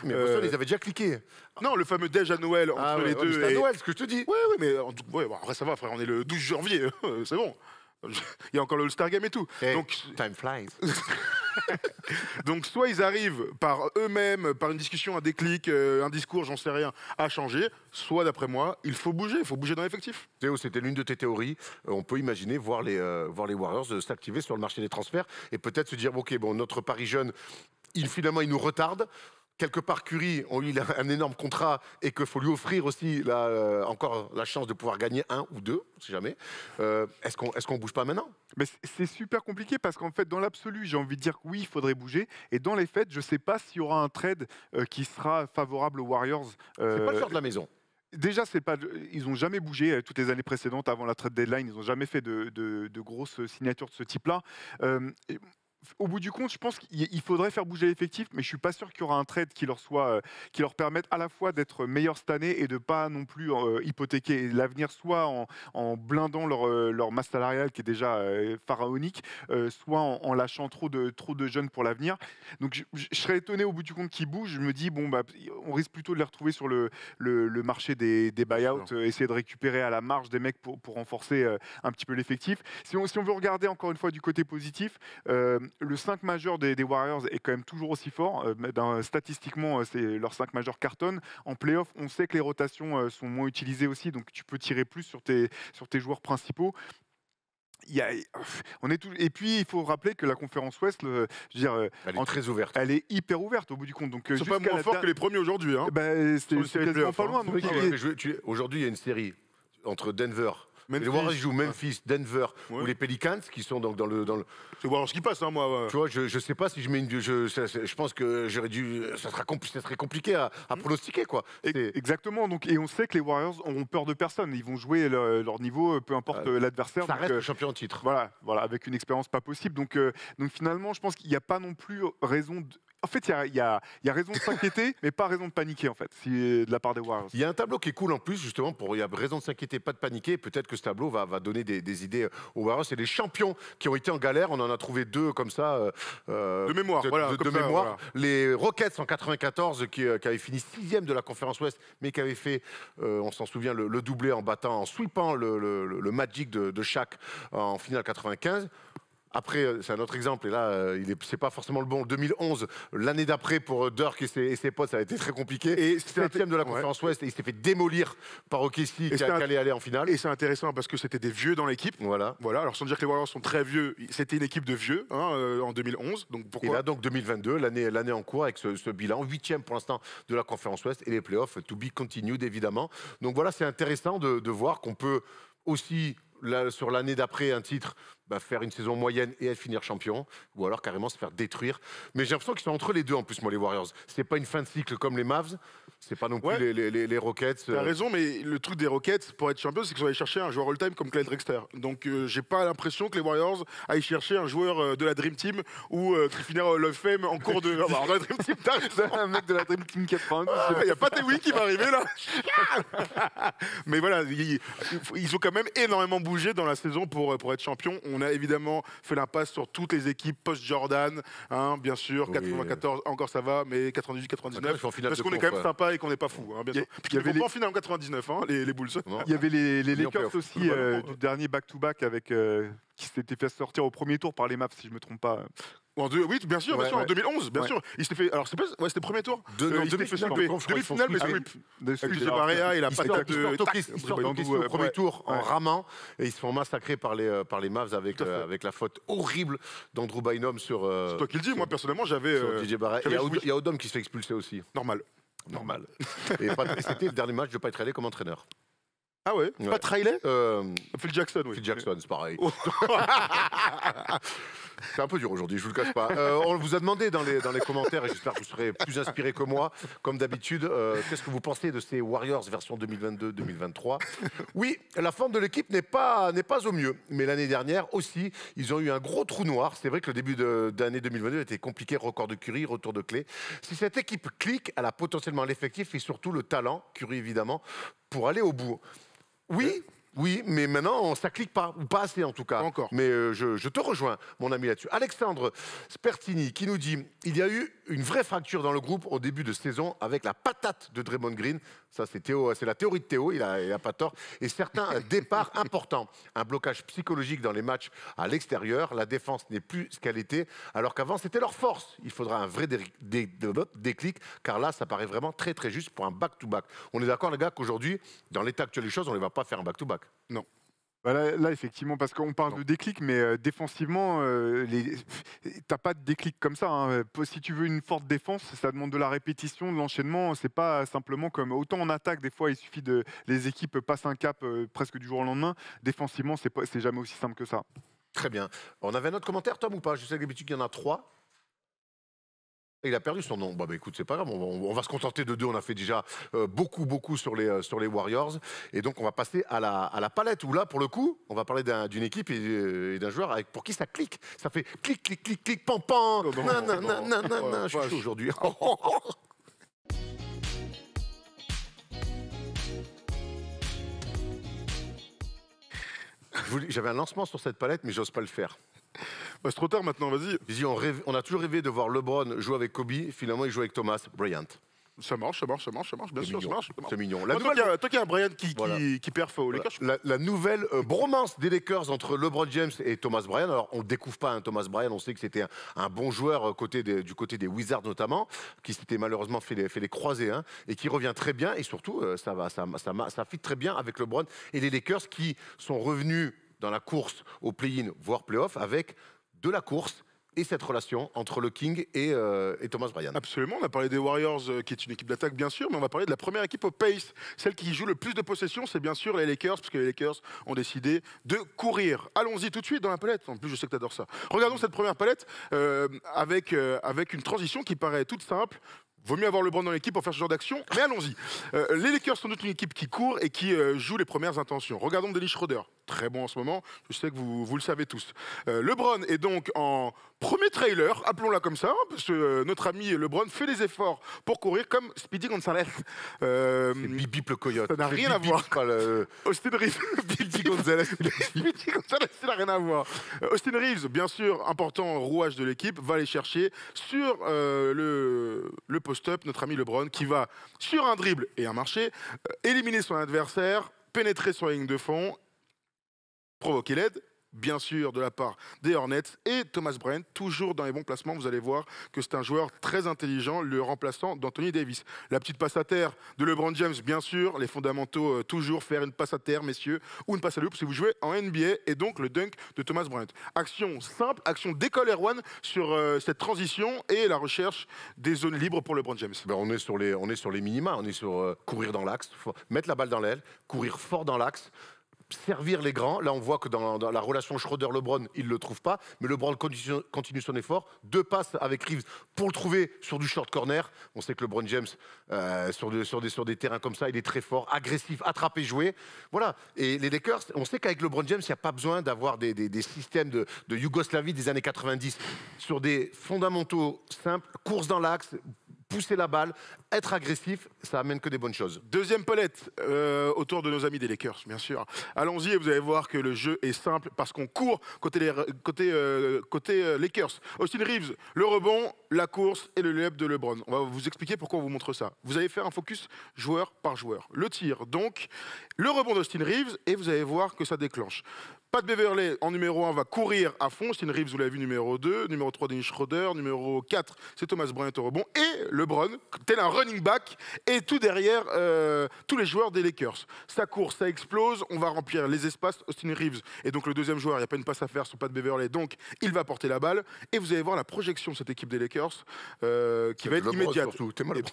Mais Boston, ils avaient déjà cliqué. Non, le fameux déj à Noël entre les deux. C'est à Noël, ce que je te dis. Oui, mais bon, après ça va, frère, on est le 12 janvier, c'est bon. Il y a encore le All-Star Game et tout. Hey, Donc, time flies. donc, soit ils arrivent par eux-mêmes, par une discussion, un déclic, un discours, j'en sais rien, à changer, soit d'après moi, il faut bouger dans l'effectif. Théo, c'était l'une de tes théories. On peut imaginer voir les Warriors s'activer sur le marché des transferts et peut-être se dire, ok, bon, notre pari jeune, finalement, il nous retarde. Quelque part, Curry, il a un énorme contrat et qu'il faut lui offrir aussi encore la chance de pouvoir gagner 1 ou 2, on ne sait jamais. Est-ce qu'on ne bouge pas maintenant? Mais c'est super compliqué parce qu'en fait, dans l'absolu, j'ai envie de dire que oui, il faudrait bouger. Et dans les faits, je ne sais pas s'il y aura un trade qui sera favorable aux Warriors. C'est pas le cœur de la maison. Déjà, ils n'ont jamais bougé toutes les années précédentes avant la trade deadline. Ils n'ont jamais fait de grosses signatures de ce type-là. Au bout du compte, je pense qu'il faudrait faire bouger l'effectif, mais je suis pas sûr qu'il y aura un trade qui leur permette à la fois d'être meilleur cette année et de pas non plus hypothéquer l'avenir, soit en blindant leur masse salariale qui est déjà pharaonique, soit en lâchant trop de jeunes pour l'avenir. Donc je serais étonné au bout du compte qu'ils bougent. Je me dis on risque plutôt de les retrouver sur le marché des buyouts, essayer de récupérer à la marge des mecs pour renforcer un petit peu l'effectif. Si on veut regarder encore une fois du côté positif, le 5 majeur des Warriors est quand même toujours aussi fort. Statistiquement, leurs 5 majeurs cartonnent. En play-off, on sait que les rotations sont moins utilisées aussi, donc tu peux tirer plus sur tes joueurs principaux. Et puis, il faut rappeler que la conférence Ouest, elle est très ouverte. Elle est hyper ouverte au bout du compte. Donc, C'est pas moins fort que les premiers aujourd'hui. Hein. C'est quasiment pas loin. Donc, Aujourd'hui, il y a une série entre Denver. Memphis. Les Warriors jouent Memphis, Denver ou les Pelicans qui sont donc dans le. C'est voir ce qui passe, hein, moi. Tu vois, je sais pas si je mets une. Je pense que j'aurais dû. Ça serait compliqué à pronostiquer, quoi. Exactement. Donc, et on sait que les Warriors auront peur de personne. Ils vont jouer leur niveau, peu importe l'adversaire. Ça reste le champion en titre. Voilà, avec une expérience pas possible. Donc finalement, je pense qu'il n'y a pas non plus raison En fait, il y a raison de s'inquiéter, mais pas raison de paniquer, en fait, de la part des Warriors. Il y a un tableau qui est cool en plus, justement, il y a raison de s'inquiéter, pas de paniquer. Peut-être que ce tableau va donner des idées aux Warriors. C'est des champions qui ont été en galère. On en a trouvé 2 comme ça. De mémoire, voilà. De mémoire. Les Rockets en 94, qui avaient fini 6e de la conférence Ouest, mais qui avaient fait, on s'en souvient, le doublé en sweepant le Magic de Shaq en finale 95. Après, c'est un autre exemple, et là, c'est pas forcément le bon. 2011, l'année d'après, pour Dirk et ses potes, ça a été très compliqué. Et 7e de la conférence Ouest, et il s'est fait démolir par OKC, qui allait aller en finale. Et c'est intéressant parce que c'était des vieux dans l'équipe. Voilà. Alors, sans dire que les Warriors sont très vieux, c'était une équipe de vieux en 2011. Donc pourquoi et là, donc 2022, l'année en cours, avec ce bilan, 8e pour l'instant de la conférence Ouest, et les playoffs, to be continued, évidemment. Donc voilà, c'est intéressant de voir qu'on peut aussi, sur l'année d'après, un titre, faire une saison moyenne et finir champion, ou alors carrément se faire détruire. Mais j'ai l'impression qu'ils sont entre les deux en plus, moi, les Warriors. C'est pas une fin de cycle comme les Mavs, c'est pas non plus les Rockets. T'as raison, mais le truc des Rockets, pour être champion, c'est qu'ils ont allé chercher un joueur all-time comme Clyde Drexler. Donc j'ai pas l'impression que les Warriors aillent chercher un joueur de la Dream Team ou qui finira Hall of Fame en cours de... la Dream Team, un mec de la Dream Team 92. Il n'y a pas Tewi qui va arriver là. Mais voilà, ils ont quand même énormément bougé dans la saison pour être champion. On a évidemment fait l'impasse sur toutes les équipes post-Jordan, bien sûr, 94, encore ça va, mais 98, 99, parce qu'on est quand même sympa et qu'on n'est pas fou, bien sûr. Puis ils vont pas en finale en 99, les Bulls. Il y avait les Lakers aussi du dernier back-to-back qui s'était fait sortir au premier tour par les Mavs, si je me trompe pas. Oui, bien sûr, en 2011, bien sûr. Il s'était fait. Alors, c'était le premier tour. Demi-finale, mais sweep. Avec Jabarea et la patate de. Ils sortent au premier tour en ramant et ils se font massacrer par les Mavs avec la faute horrible d'Andrew Bynum sur. C'est toi qui le dis, moi personnellement, j'avais. Il y a Odom qui se fait expulser aussi. Normal. Et c'était le dernier match de Pat Riley comme entraîneur. Ah ouais, Pat Riley Phil Jackson, oui. Phil Jackson, c'est pareil. C'est un peu dur aujourd'hui, je vous le cache pas. On vous a demandé dans les commentaires, et j'espère que vous serez plus inspirés que moi, comme d'habitude, qu'est-ce que vous pensez de ces Warriors version 2022-2023 ? Oui, la forme de l'équipe n'est pas au mieux, mais l'année dernière aussi, ils ont eu un gros trou noir. C'est vrai que le début d'année 2022 était compliqué, record de Curry, retour de Clay. Si cette équipe clique, elle a potentiellement l'effectif et surtout le talent, Curry évidemment, pour aller au bout. Oui, mais maintenant, ça clique pas, ou pas assez en tout cas. Encore. Mais je te rejoins, mon ami, là-dessus. Alexandre Spertini qui nous dit « Il y a eu une vraie fracture dans le groupe au début de saison avec la patate de Draymond Green. » Ça, c'est la théorie de Théo, il a pas tort. Et certains départs importants. Un blocage psychologique dans les matchs à l'extérieur. La défense n'est plus ce qu'elle était, alors qu'avant, c'était leur force. Il faudra un vrai déclic, car là, ça paraît vraiment très, très juste pour un back-to-back. On est d'accord, les gars, qu'aujourd'hui, dans l'état actuel des choses, on ne va pas faire un back-to-back. Non. Là, effectivement, parce qu'on parle de déclic, mais défensivement, t'as pas de déclic comme ça. Si tu veux une forte défense, ça demande de la répétition, de l'enchaînement. C'est pas simplement comme autant en attaque. Des fois, il suffit les équipes passent un cap presque du jour au lendemain. Défensivement, c'est jamais aussi simple que ça. Très bien. On avait un autre commentaire, Tom, ou pas? Je sais que d'habitude, il y en a 3. Il a perdu son nom. Bah, écoute, c'est pas grave, on va se contenter de 2. On a fait déjà beaucoup sur les Warriors. Et donc, on va passer à la palette, où là, pour le coup, on va parler d'une équipe et d'un joueur pour qui ça clique. Ça fait clic, pam, je suis chaud aujourd'hui. J'avais un lancement sur cette palette, mais j'ose pas le faire. C'est trop tard maintenant, vas-y. On a toujours rêvé de voir LeBron jouer avec Kobe. Finalement, il joue avec Thomas Bryant. Ça marche, bien sûr, ça marche. C'est mignon. Toi qui as un Bryant qui perf aux Lakers. La nouvelle bromance des Lakers entre LeBron James et Thomas Bryant. Alors, on ne découvre pas Thomas Bryant, on sait que c'était un bon joueur du côté des Wizards notamment, qui s'était malheureusement fait les croisés, et qui revient très bien. Et surtout, ça fit très bien avec LeBron et les Lakers qui sont revenus dans la course au play-in, voire play-off, avec de la course et cette relation entre le King et Thomas Bryant. Absolument, on a parlé des Warriors, qui est une équipe d'attaque bien sûr, mais on va parler de la première équipe au pace. Celle qui joue le plus de possession, c'est bien sûr les Lakers, parce que les Lakers ont décidé de courir. Allons-y tout de suite dans la palette, en plus je sais que tu adores ça. Regardons cette première palette avec une transition qui paraît toute simple. Vaut mieux avoir LeBron dans l'équipe pour faire ce genre d'action, mais allons-y. Les Lakers sont une équipe qui court et qui joue les premières intentions. Regardons Dennis Schroeder. très bon en ce moment. Je sais que vous le savez tous. LeBron est donc en premier trailer, appelons-la comme ça, parce que notre ami LeBron fait des efforts pour courir comme Speedy Gonzalez. C'est Bip le coyote. Ça n'a rien à voir. Austin Reeves, Speedy Gonzalez. Speedy Gonzalez, ça n'a rien à voir. Austin Reeves, bien sûr, important rouage de l'équipe, va aller chercher sur le post-up notre ami LeBron qui va, sur un dribble et un marché, éliminer son adversaire, pénétrer sur la ligne de fond, provoquer l'aide, bien sûr de la part des Hornets, et Thomas Bryant, toujours dans les bons placements. Vous allez voir que c'est un joueur très intelligent, le remplaçant d'Anthony Davis. La petite passe à terre de LeBron James, bien sûr, les fondamentaux, toujours faire une passe à terre, messieurs, ou une passe à loop si vous jouez en NBA, et donc le dunk de Thomas Bryant. Action simple, action d'école Erwan sur cette transition et la recherche des zones libres pour LeBron James. Ben on est sur les minima, on est sur courir dans l'axe, mettre la balle dans l'aile, courir fort dans l'axe, servir les grands. Là, on voit que dans la relation Schroeder-LeBron, il ne le trouve pas. Mais LeBron continue son effort. 2 passes avec Reeves pour le trouver sur du short corner. On sait que LeBron James, sur des terrains comme ça, il est très fort, agressif, attraper, jouer. Voilà. Et les Lakers, on sait qu'avec LeBron James, il n'y a pas besoin d'avoir des systèmes de Yougoslavie des années 90. Sur des fondamentaux simples, course dans l'axe, pousser la balle, être agressif, ça amène que des bonnes choses. Deuxième palette autour de nos amis des Lakers, bien sûr. Allons-y et vous allez voir que le jeu est simple parce qu'on court côté Lakers. Austin Reeves, le rebond, la course et le layup de LeBron. On va vous expliquer pourquoi on vous montre ça. Vous allez faire un focus joueur par joueur. Le tir, donc, le rebond d'Austin Reeves et vous allez voir que ça déclenche. Pat Beverley, en numéro 1, va courir à fond. Austin Reeves, vous l'avez vu, numéro 2. Numéro 3, Dennis Schroeder. Numéro 4, c'est Thomas Bryant au rebond. Et LeBron, tel un running back, et tout derrière tous les joueurs des Lakers. Ça court, ça explose. On va remplir les espaces. Austin Reeves est donc le deuxième joueur. Il n'y a pas une passe à faire sur Pat Beverley. Donc, il va porter la balle. Et vous allez voir la projection de cette équipe des Lakers qui va être immédiate.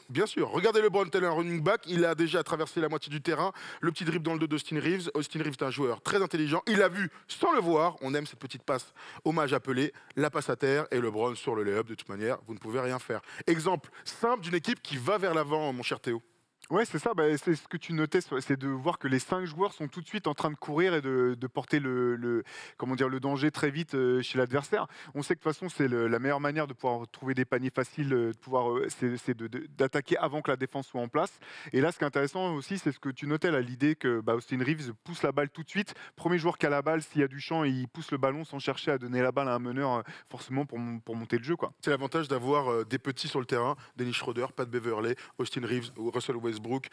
Bien sûr. Regardez LeBron, tel un running back. Il a déjà traversé la moitié du terrain. Le petit dribble dans le dos d'Austin Reeves. Austin Reeves est un joueur très intelligent. Il a vu sans le voir, on aime cette petite passe hommage appelée, la passe à terre et LeBron sur le layup. De toute manière, vous ne pouvez rien faire. Exemple simple d'une équipe qui va vers l'avant, mon cher Théo. Ouais, c'est ça, c'est ce que tu notais, c'est de voir que les 5 joueurs sont tout de suite en train de courir et de porter le danger très vite chez l'adversaire. On sait que de toute façon, c'est la meilleure manière de pouvoir trouver des paniers faciles, c'est d'attaquer avant que la défense soit en place. Et là, ce qui est intéressant aussi, c'est ce que tu notais, l'idée que Austin Reeves pousse la balle tout de suite. Premier joueur qui a la balle, s'il y a du champ, il pousse le ballon sans chercher à donner la balle à un meneur, forcément pour monter le jeu, quoi. C'est l'avantage d'avoir des petits sur le terrain, Dennis Schroeder, Pat Beverley, Austin Reeves, Russell Westbrook,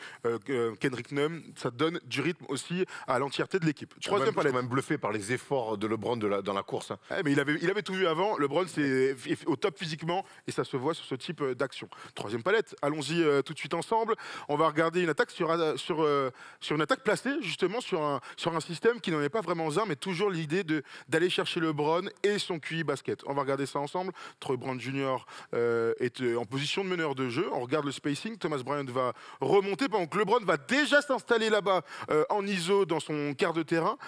Kendrick Nunn, ça donne du rythme aussi à l'entièreté de l'équipe. Troisième palette. Je suis même bluffé par les efforts de LeBron dans la course. Mais il avait tout vu avant. LeBron c'est au top physiquement et ça se voit sur ce type d'action. Troisième palette. Allons-y tout de suite ensemble. On va regarder une attaque sur une attaque placée justement sur un système qui n'en est pas vraiment un, mais toujours l'idée d'aller chercher LeBron et son QI basket. On va regarder ça ensemble. Troy Brown Jr. Est en position de meneur de jeu. On regarde le spacing. Thomas Bryant va remonter pendant que LeBron va déjà s'installer là-bas en ISO dans son quart de terrain.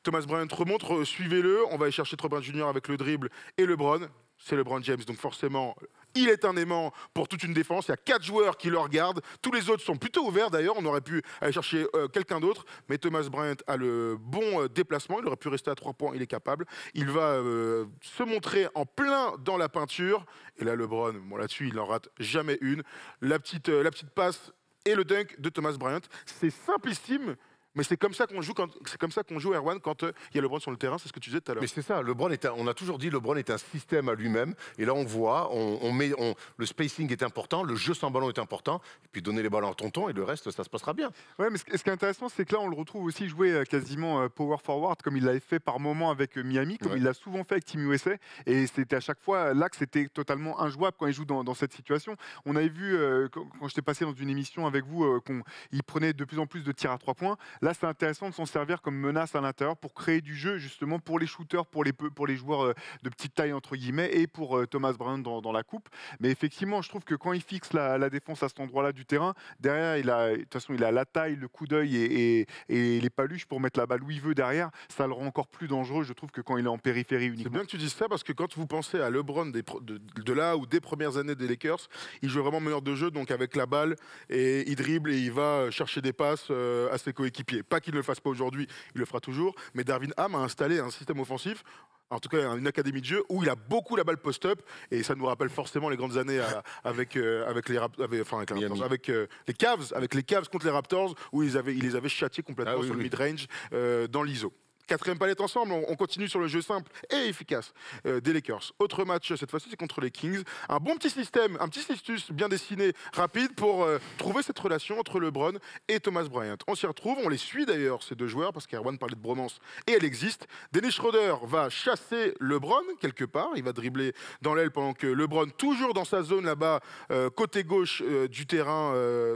Thomas Bryant remonte, suivez-le. On va aller chercher Troy Brown Jr. avec le dribble et LeBron. C'est LeBron James, donc forcément, il est un aimant pour toute une défense. Il y a 4 joueurs qui le regardent. Tous les autres sont plutôt ouverts d'ailleurs. On aurait pu aller chercher quelqu'un d'autre. Mais Thomas Bryant a le bon déplacement. Il aurait pu rester à 3 points. Il est capable. Il va se montrer en plein dans la peinture. Et là, LeBron, là-dessus, il n'en rate jamais une. La petite passe et le dunk de Thomas Bryant. C'est simplissime. Mais c'est comme ça qu'on joue, Erwan, quand il y a LeBron sur le terrain, c'est ce que tu disais tout à l'heure. Mais c'est ça, on a toujours dit LeBron est un système à lui-même. Et là, on voit, le spacing est important, le jeu sans ballon est important. Et puis donner les ballons à tonton et le reste, ça se passera bien. Ouais, mais ce qui est intéressant, c'est que là, on le retrouve aussi jouer quasiment power forward, comme il l'avait fait par moment avec Miami, comme il l'a souvent fait avec Team USA. Et c'était à chaque fois là que c'était totalement injouable quand il joue dans cette situation. On avait vu, quand j'étais passé dans une émission avec vous, qu'il prenait de plus en plus de tirs à 3 points. Là, c'est intéressant de s'en servir comme menace à l'intérieur pour créer du jeu, justement, pour les shooters, pour les joueurs de petite taille, entre guillemets, et pour Thomas Bryant dans la coupe. Mais effectivement, je trouve que quand il fixe la défense à cet endroit-là du terrain, derrière, de toute façon, il a la taille, le coup d'œil et les paluches pour mettre la balle où il veut derrière. Ça le rend encore plus dangereux, je trouve, que quand il est en périphérie uniquement. C'est bien que tu dises ça, parce que quand vous pensez à LeBron de là ou des premières années des Lakers, il joue vraiment meneur de jeu, donc avec la balle, et il dribble et il va chercher des passes à ses coéquipiers. coéquipiers. Pas qu'il ne le fasse pas aujourd'hui, il le fera toujours, mais Darvin Ham a installé un système offensif, en tout cas une académie de jeu où il a beaucoup la balle post-up et ça nous rappelle forcément les grandes années avec les Cavs contre les Raptors où ils les avaient châtiés complètement sur le mid-range dans l'ISO. Quatrième palette ensemble, on continue sur le jeu simple et efficace des Lakers. Autre match, cette fois-ci, c'est contre les Kings. Un bon petit système, un petit listus bien dessiné, rapide, pour trouver cette relation entre LeBron et Thomas Bryant. On s'y retrouve, on les suit d'ailleurs, ces deux joueurs, parce qu'Erwan parlait de bromance, et elle existe. Dennis Schroeder va chasser LeBron, quelque part. Il va dribbler dans l'aile pendant que LeBron, toujours dans sa zone là-bas, côté gauche du terrain,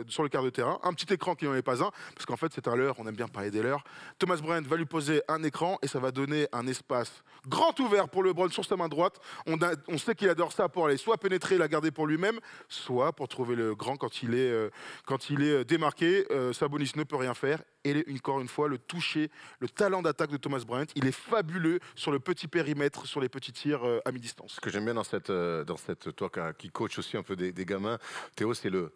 sur le quart de terrain. Un petit écran qui n'en est pas un, parce qu'en fait, c'est un leurre, on aime bien parler des leurres. Thomas Bryant va lui poser un écran et ça va donner un espace grand ouvert pour LeBron sur sa main droite. On sait qu'il adore ça pour aller soit pénétrer et la garder pour lui-même, soit pour trouver le grand quand il est démarqué. Sabonis ne peut rien faire. Et encore une fois, le toucher, le talent d'attaque de Thomas Bryant, il est fabuleux sur le petit périmètre, sur les petits tirs à mi-distance. Ce que j'aime bien dans cette toi qui coach aussi un peu des gamins, Théo, c'est le...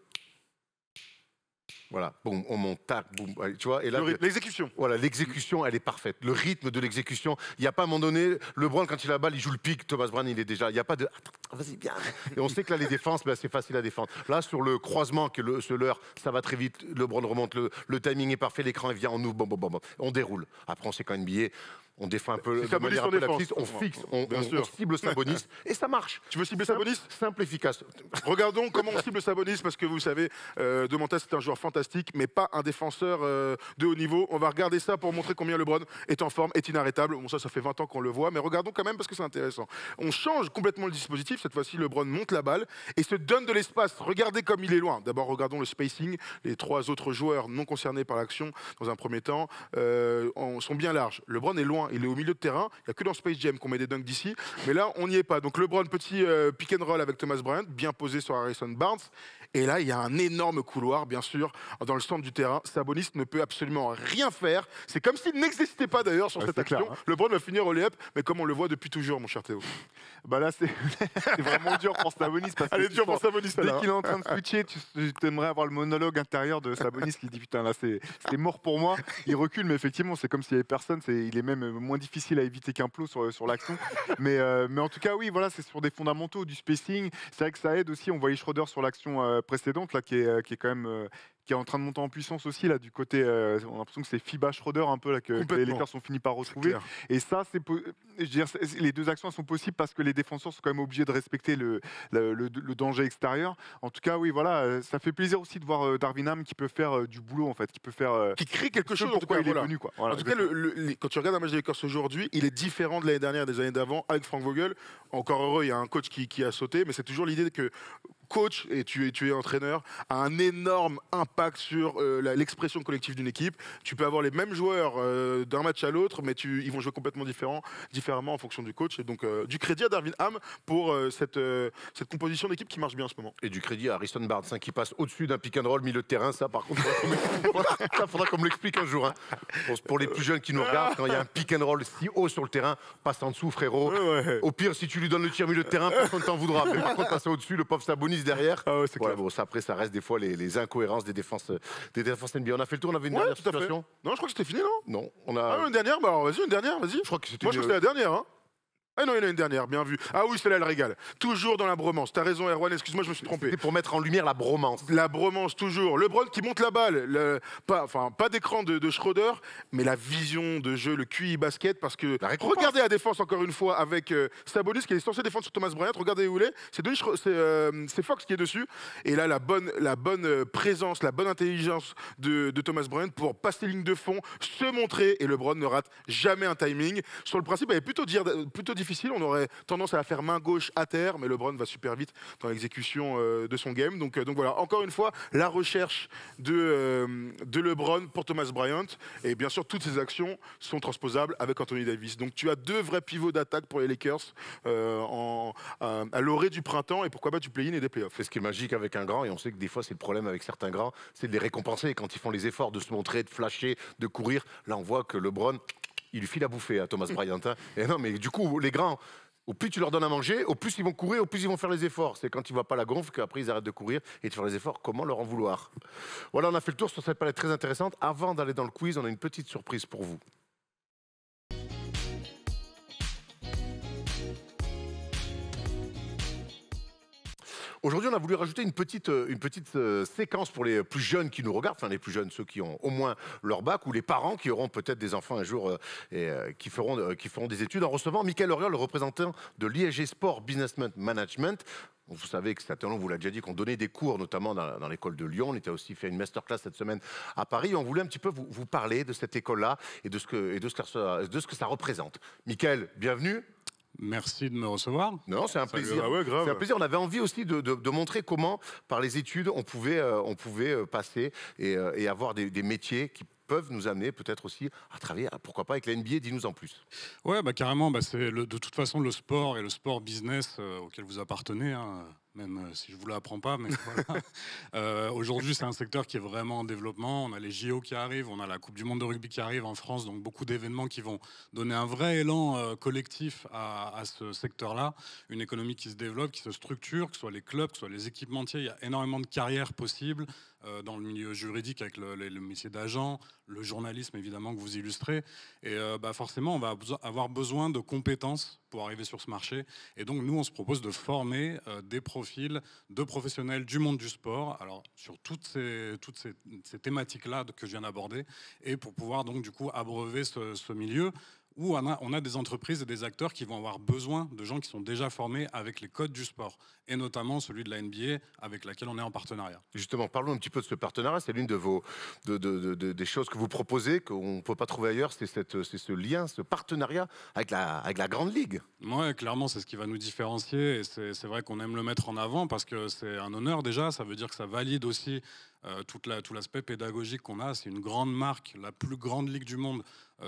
Voilà, boum, on monte, tac, boum, tu vois. Et là, l'exécution. Voilà, l'exécution, elle est parfaite. Le rythme de l'exécution. Il n'y a pas à un moment donné, LeBron, quand il a la balle, il joue le pic. Thomas Bryant, il est déjà. Il n'y a pas de. Attends, vas-y, bien. Et on sait que là, les défenses, ben, c'est facile à défendre. Là, sur le croisement, ce leurre, ça va très vite. LeBron remonte, le timing est parfait, l'écran, il vient, on ouvre, bon. On déroule. Après, on sait qu'en NBA, on défend un peu, de manière un peu lapsus, on fixe, on cible Sabonis, et ça marche. Tu veux cibler Sabonis ? Simple, efficace. Regardons comment on cible Sabonis, parce que vous savez, Domantas c'est un joueur fantastique, mais pas un défenseur de haut niveau. On va regarder ça pour montrer combien LeBron est en forme, est inarrêtable. Bon, ça fait 20 ans qu'on le voit, mais regardons quand même parce que c'est intéressant. On change complètement le dispositif. Cette fois-ci, LeBron monte la balle et se donne de l'espace. Regardez comme il est loin. D'abord, regardons le spacing. Les trois autres joueurs non concernés par l'action, dans un premier temps, sont bien larges. LeBron est loin. Il est au milieu de terrain. Il n'y a que dans Space Jam qu'on met des dunks d'ici. Mais là, on n'y est pas. Donc LeBron, petit pick and roll avec Thomas Bryant, bien posé sur Harrison Barnes. Et là, il y a un énorme couloir, bien sûr, dans le centre du terrain. Sabonis ne peut absolument rien faire. C'est comme s'il n'existait pas d'ailleurs sur cette action. Clair, hein. LeBron va finir au lay-up, mais comme on le voit depuis toujours, mon cher Théo. Bah là, c'est vraiment dur pour Sabonis. Parce Elle est que dure pour Sabonis, dès là. qu'il est en train de switcher, tu aimerais avoir le monologue intérieur de Sabonis qui dit putain, là, c'est mort pour moi. Il recule, mais effectivement, c'est comme s'il n'y avait personne. Il est même moins difficile à éviter qu'un plot sur l'action. Mais en tout cas, oui, voilà, c'est sur des fondamentaux, du spacing. C'est vrai que ça aide aussi. On voyait Schroeder sur l'action précédente, là, qui est quand même. Qui est en train de monter en puissance aussi là du côté on a l'impression que c'est FIBA Schroeder un peu là que les Lakers ont fini par retrouver et ça les deux actions sont possibles parce que les défenseurs sont quand même obligés de respecter le danger extérieur. En tout cas oui voilà ça fait plaisir aussi de voir Darvin Ham qui peut faire du boulot en fait, qui peut faire qui crée quelque chose pourquoi il est venu quoi. Voilà, en tout cas quand tu regardes un match des Lakers aujourd'hui, il est différent de l'année dernière, des années d'avant avec Frank Vogel. Encore heureux, il y a un coach qui a sauté, mais c'est toujours l'idée que coach et tu es entraîneur a un énorme impact sur l'expression collective d'une équipe. Tu peux avoir les mêmes joueurs d'un match à l'autre, mais ils vont jouer complètement différemment en fonction du coach. Et donc du crédit à Darvin Ham pour cette composition d'équipe qui marche bien en ce moment. Et du crédit à Harrison Barnes qui passe au-dessus d'un pick and roll milieu de terrain. Ça par contre, faudra qu'on me l'explique un jour. Hein. Pour les plus jeunes qui nous regardent, quand il y a un pick and roll si haut sur le terrain, passe en dessous frérot. Ouais. Au pire, si tu lui donnes le tir milieu de terrain, personne t'en voudra. Mais par contre, passer au-dessus, le pauvre Sabonis derrière. Ah ouais, c'est clair. Bon, ça, après, ça reste des fois les incohérences des défenses NBA. On a fait le tour, on avait une dernière tout à fait. situation. Non, je crois que c'était fini, non? Non, on a. Ah, une dernière? Bah alors, vas-y, une dernière, vas-y. Je crois que c'était. Moi, je crois que c'était la dernière, hein. Ah non, il y en a une dernière, bien vu. Ah oui, celle-là, elle régale. Toujours dans la bromance. T'as raison, Erwan, excuse-moi, je me suis trompé. C'était pour mettre en lumière la bromance. La bromance, toujours. LeBron qui monte la balle. Pas d'écran de Schroeder, mais la vision de jeu, le QI basket, parce que regardez la défense, encore une fois, avec Sabonis, qui est censé défendre sur Thomas Bryant. Regardez où il est. C'est Fox qui est dessus. Et là, la bonne présence, la bonne intelligence de Thomas Bryant pour passer ligne de fond, se montrer. Et LeBron ne rate jamais un timing. Sur le principe, elle est plutôt difficile. On aurait tendance à la faire main gauche à terre, mais LeBron va super vite dans l'exécution de son game. Donc voilà, encore une fois, la recherche de LeBron pour Thomas Bryant. Et bien sûr, toutes ces actions sont transposables avec Anthony Davis. Donc tu as deux vrais pivots d'attaque pour les Lakers à l'orée du printemps et pourquoi pas du play-in et des playoffs. C'est ce qui est magique avec un grand, et on sait que des fois c'est le problème avec certains grands, c'est de les récompenser quand ils font les efforts de se montrer, de flasher, de courir. Là on voit que LeBron, il lui file à bouffer à Thomas Bryant. Hein. Et non, mais du coup, les grands, Au plus tu leur donnes à manger, au plus ils vont courir, au plus ils vont faire les efforts. C'est quand ils ne voient pas la gonfle qu'après ils arrêtent de courir et de faire les efforts. Comment leur en vouloir? Voilà, on a fait le tour sur cette palette très intéressante. Avant d'aller dans le quiz, on a une petite surprise pour vous. Aujourd'hui, on a voulu rajouter une petite séquence pour les plus jeunes qui nous regardent, enfin les plus jeunes, ceux qui ont au moins leur bac, ou les parents qui auront peut-être des enfants un jour qui feront des études, en recevant Mickaël Auriol, le représentant de l'ISG Sport Business Management. Vous savez que on vous l'a déjà dit, qu'on donnait des cours, notamment dans l'école de Lyon. On était aussi fait une masterclass cette semaine à Paris. On voulait un petit peu vous parler de cette école-là et de ce que ça représente. Mickaël, bienvenue. Merci de me recevoir. Non, c'est un plaisir. Ah ouais, grave. C'est un plaisir. On avait envie aussi de montrer comment, par les études, on pouvait passer et avoir des métiers qui peuvent nous amener peut-être aussi à travailler, pourquoi pas, avec la NBA. Dis-nous en plus. Ouais, bah carrément. Bah c'est de toute façon le sport et le sport business auquel vous appartenez. Hein, même si je vous l'apprends pas, mais voilà. Aujourd'hui, c'est un secteur qui est vraiment en développement. On a les JO qui arrivent, on a la Coupe du Monde de rugby qui arrive en France, donc beaucoup d'événements qui vont donner un vrai élan collectif à ce secteur-là. Une économie qui se développe, qui se structure, que ce soit les clubs, que ce soit les équipementiers. Il y a énormément de carrières possibles dans le milieu juridique avec le métier d'agent, le journalisme évidemment que vous illustrez. Et bah forcément, on va avoir besoin de compétences pour arriver sur ce marché. Et donc, nous, on se propose de former des profils de professionnels du monde du sport, alors sur toutes ces thématiques-là que je viens d'aborder, et pour pouvoir donc du coup abreuver ce milieu où on a des entreprises et des acteurs qui vont avoir besoin de gens qui sont déjà formés avec les codes du sport, et notamment celui de la NBA avec laquelle on est en partenariat. Justement, parlons un petit peu de ce partenariat. C'est l'une des choses que vous proposez, qu'on ne peut pas trouver ailleurs, c'est ce lien, ce partenariat avec la Grande Ligue. Ouais, clairement, c'est ce qui va nous différencier, et c'est vrai qu'on aime le mettre en avant parce que c'est un honneur déjà, ça veut dire que ça valide aussi tout l'aspect pédagogique qu'on a. C'est une grande marque, la plus grande ligue du monde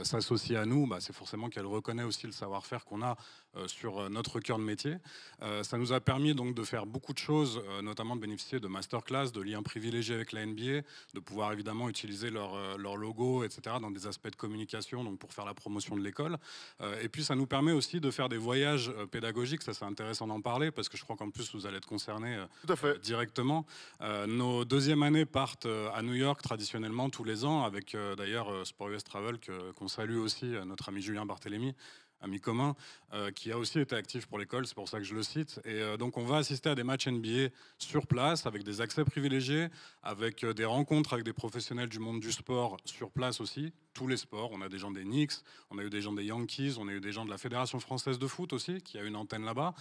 s'associe à nous, bah, c'est forcément qu'elle reconnaît aussi le savoir-faire qu'on a sur notre cœur de métier. Ça nous a permis donc de faire beaucoup de choses, notamment de bénéficier de masterclass, de liens privilégiés avec la NBA, de pouvoir évidemment utiliser leur logo, etc., dans des aspects de communication, donc pour faire la promotion de l'école. Et puis ça nous permet aussi de faire des voyages pédagogiques, ça c'est intéressant d'en parler, parce que je crois qu'en plus vous allez être concernés Tout à fait. directement. Nos deuxième années partent à New York traditionnellement tous les ans, avec d'ailleurs Sport US Travel qu'on salue aussi, notre ami Julien Barthélémy, ami commun, qui a aussi été actif pour l'école, c'est pour ça que je le cite. Et donc on va assister à des matchs NBA sur place, avec des accès privilégiés, avec des rencontres avec des professionnels du monde du sport sur place aussi, tous les sports. On a des gens des Knicks, on a eu des gens des Yankees, on a eu des gens de la Fédération française de foot aussi, qui a une antenne là-bas.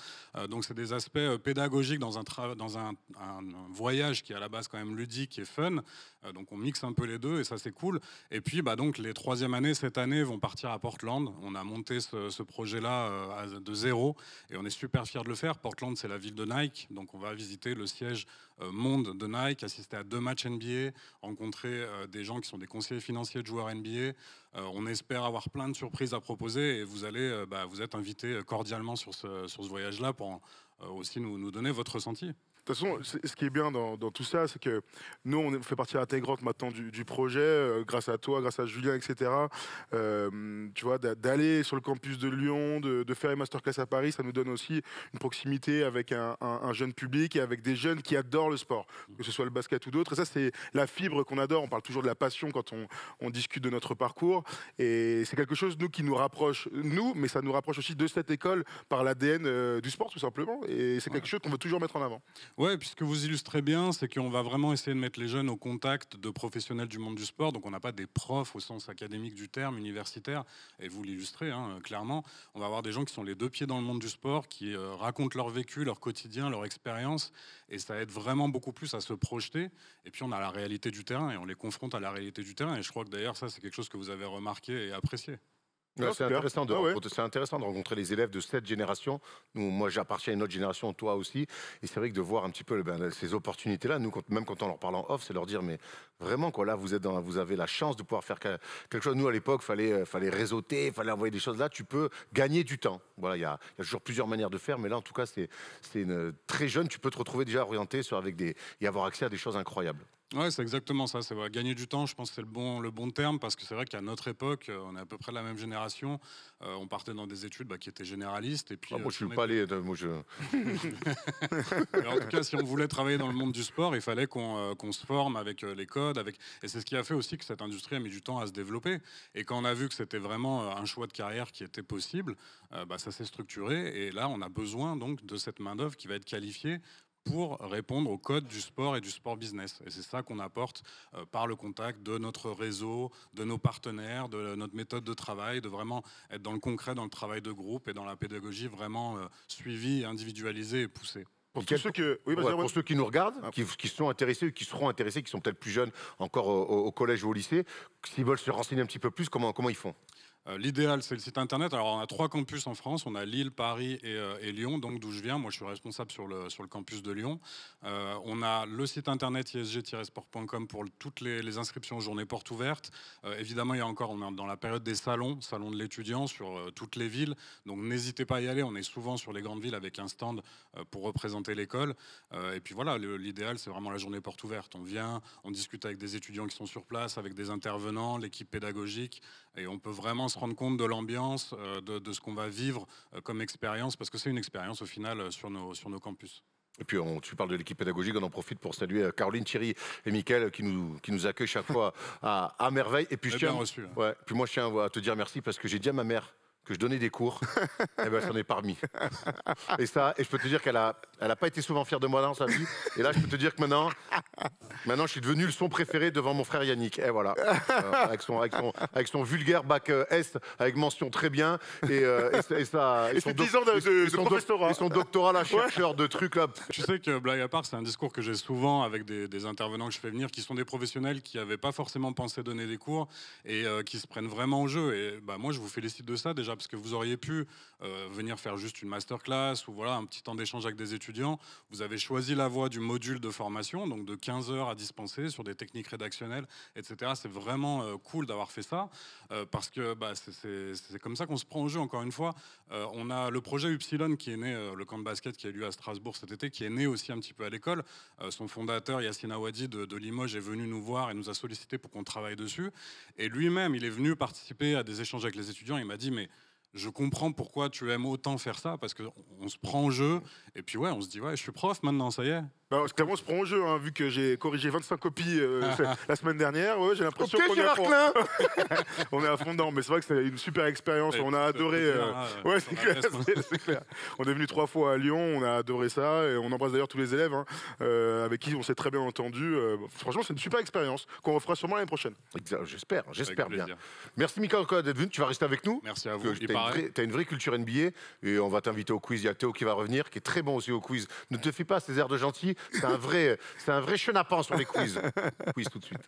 Donc c'est des aspects pédagogiques dans un voyage qui est à la base quand même ludique et fun. Donc on mixe un peu les deux et ça c'est cool. Et puis bah, donc les troisième années cette année vont partir à Portland. On a monté ce projet-là de zéro et on est super fiers de le faire. Portland c'est la ville de Nike, donc on va visiter le siège monde de Nike, assister à 2 matchs NBA, rencontrer des gens qui sont des conseillers financiers de joueurs NBA. On espère avoir plein de surprises à proposer et vous êtes invités cordialement sur ce voyage-là pour aussi nous donner votre ressenti. De toute façon, ce qui est bien dans tout ça, c'est que nous, on fait partie intégrante maintenant du projet, grâce à toi, grâce à Julien, etc. Tu vois, d'aller sur le campus de Lyon, de faire les masterclass à Paris, ça nous donne aussi une proximité avec un jeune public et avec des jeunes qui adorent le sport, que ce soit le basket ou d'autres. Et ça, c'est la fibre qu'on adore. On parle toujours de la passion quand on discute de notre parcours. Et c'est quelque chose, nous, qui nous rapproche, mais ça nous rapproche aussi de cette école par l'ADN du sport, tout simplement. Et c'est quelque chose qu'on veut toujours mettre en avant. Ouais, puisque vous illustrez bien, c'est qu'on va vraiment essayer de mettre les jeunes au contact de professionnels du monde du sport. Donc on n'a pas des profs au sens académique du terme, universitaire, et vous l'illustrez clairement. On va avoir des gens qui sont les 2 pieds dans le monde du sport, qui racontent leur vécu, leur quotidien, leur expérience, et ça aide vraiment beaucoup plus à se projeter. Et puis on a la réalité du terrain, et on les confronte à la réalité du terrain. Et je crois que d'ailleurs ça, c'est quelque chose que vous avez remarqué et apprécié. Ouais, c'est intéressant, ouais. Intéressant de rencontrer les élèves de cette génération. Moi, j'appartiens à une autre génération, toi aussi. Et c'est vrai que de voir un petit peu ces opportunités-là, nous, même quand on leur parle en off, c'est leur dire, mais vraiment, quoi, là, vous avez la chance de pouvoir faire quelque chose. Nous, à l'époque, fallait réseauter, il fallait envoyer des choses là. Tu peux gagner du temps. Voilà, il y a toujours plusieurs manières de faire, mais là, en tout cas, c'est très jeune. Tu peux te retrouver déjà orienté et avoir accès à des choses incroyables. Ouais, c'est exactement ça. C'est vrai. Gagner du temps, je pense que c'est le bon terme parce que c'est vrai qu'à notre époque, on est à peu près de la même génération. On partait dans des études qui étaient généralistes. Et puis, Moi, je si suis on pas était- allé. Moi, je... Mais en tout cas, si on voulait travailler dans le monde du sport, il fallait qu'on se forme avec les codes. Et c'est ce qui a fait aussi que cette industrie a mis du temps à se développer. Et quand on a vu que c'était vraiment un choix de carrière qui était possible, ça s'est structuré. Et là, on a besoin donc de cette main-d'œuvre qui va être qualifiée pour répondre aux codes du sport et du sport business. Et c'est ça qu'on apporte par le contact de notre réseau, de nos partenaires, de notre méthode de travail, de vraiment être dans le concret, dans le travail de groupe et dans la pédagogie vraiment suivie, individualisée et poussée. Pour Nickel. tous ceux que... Oui, vas-y, Ouais, Erwan. pour ceux qui nous regardent, qui sont intéressés ou qui seront intéressés, qui sont peut-être plus jeunes encore au collège ou au lycée, s'ils veulent se renseigner un petit peu plus, comment ils font? L'idéal, c'est le site internet. Alors, on a 3 campus en France. On a Lille, Paris et Lyon, donc d'où je viens. Moi, je suis responsable sur le campus de Lyon. On a le site internet isg-sport.com pour toutes les inscriptions aux journées portes ouvertes. Évidemment, on est dans la période des salons de l'étudiant sur toutes les villes. Donc, n'hésitez pas à y aller. On est souvent sur les grandes villes avec un stand pour représenter l'école. Et puis voilà, l'idéal, c'est vraiment la journée porte ouverte. On vient, on discute avec des étudiants qui sont sur place, avec des intervenants, l'équipe pédagogique, et on peut vraiment se rendre compte de l'ambiance, de ce qu'on va vivre comme expérience, parce que c'est une expérience au final sur nos campus. Et puis, tu parles de l'équipe pédagogique, on en profite pour saluer Caroline, Thierry et Mickaël qui nous accueillent chaque fois à merveille. Et puis, Bien reçu. ouais, puis moi, je tiens à te dire merci parce que j'ai dit à ma mère que je donnais des cours, et ben, j'en ai pas remis. Et je peux te dire qu'elle a pas été souvent fière de moi dans sa vie. Et là, je peux te dire que maintenant, je suis devenu le son préféré devant mon frère Yannick. Et voilà, avec son vulgaire bac S, avec mention très bien. Et c'est 10 ans de professorat. Et son doctorat, là, chercheur de trucs là. Tu sais que, blague à part, c'est un discours que j'ai souvent avec des intervenants que je fais venir, qui sont des professionnels qui n'avaient pas forcément pensé donner des cours et qui se prennent vraiment au jeu. Et moi, je vous félicite de ça déjà, parce que vous auriez pu venir faire juste une masterclass ou voilà, un petit temps d'échange avec des étudiants. Vous avez choisi la voie du module de formation, donc de 15 heures à dispenser sur des techniques rédactionnelles, etc. C'est vraiment cool d'avoir fait ça, parce que c'est comme ça qu'on se prend au jeu, encore une fois. On a le projet Upsilon qui est né, le camp de basket qui a eu lieu à Strasbourg cet été, qui est né aussi un petit peu à l'école. Son fondateur, Yassine Awadi de Limoges, est venu nous voir et nous a sollicité pour qu'on travaille dessus. Et lui-même, il est venu participer à des échanges avec les étudiants. Il m'a dit, mais je comprends pourquoi tu aimes autant faire ça, parce qu'on se prend au jeu, et puis ouais, on se dit, ouais, je suis prof maintenant, ça y est. Clairement, on se prend au jeu, hein, vu que j'ai corrigé 25 copies la semaine dernière. Ouais, j'ai l'impression qu'on est à fond. On est à fond dedans, mais c'est vrai que c'est une super expérience. On a adoré. Ouais, c'est clair, c'est clair. On est venu 3 fois à Lyon, on a adoré ça, et on embrasse d'ailleurs tous les élèves avec qui on s'est très bien entendu. Franchement, c'est une super expérience qu'on refera sûrement l'année prochaine. J'espère bien. Merci Mickaël d'être venu. Tu vas rester avec nous. Merci à vous. Tu as une vraie culture NBA et on va t'inviter au quiz. Il y a Théo qui va revenir, qui est très bon aussi au quiz. Ne te fie pas à ces airs de gentil. C'est un vrai chenapan sur les quiz. Quiz tout de suite.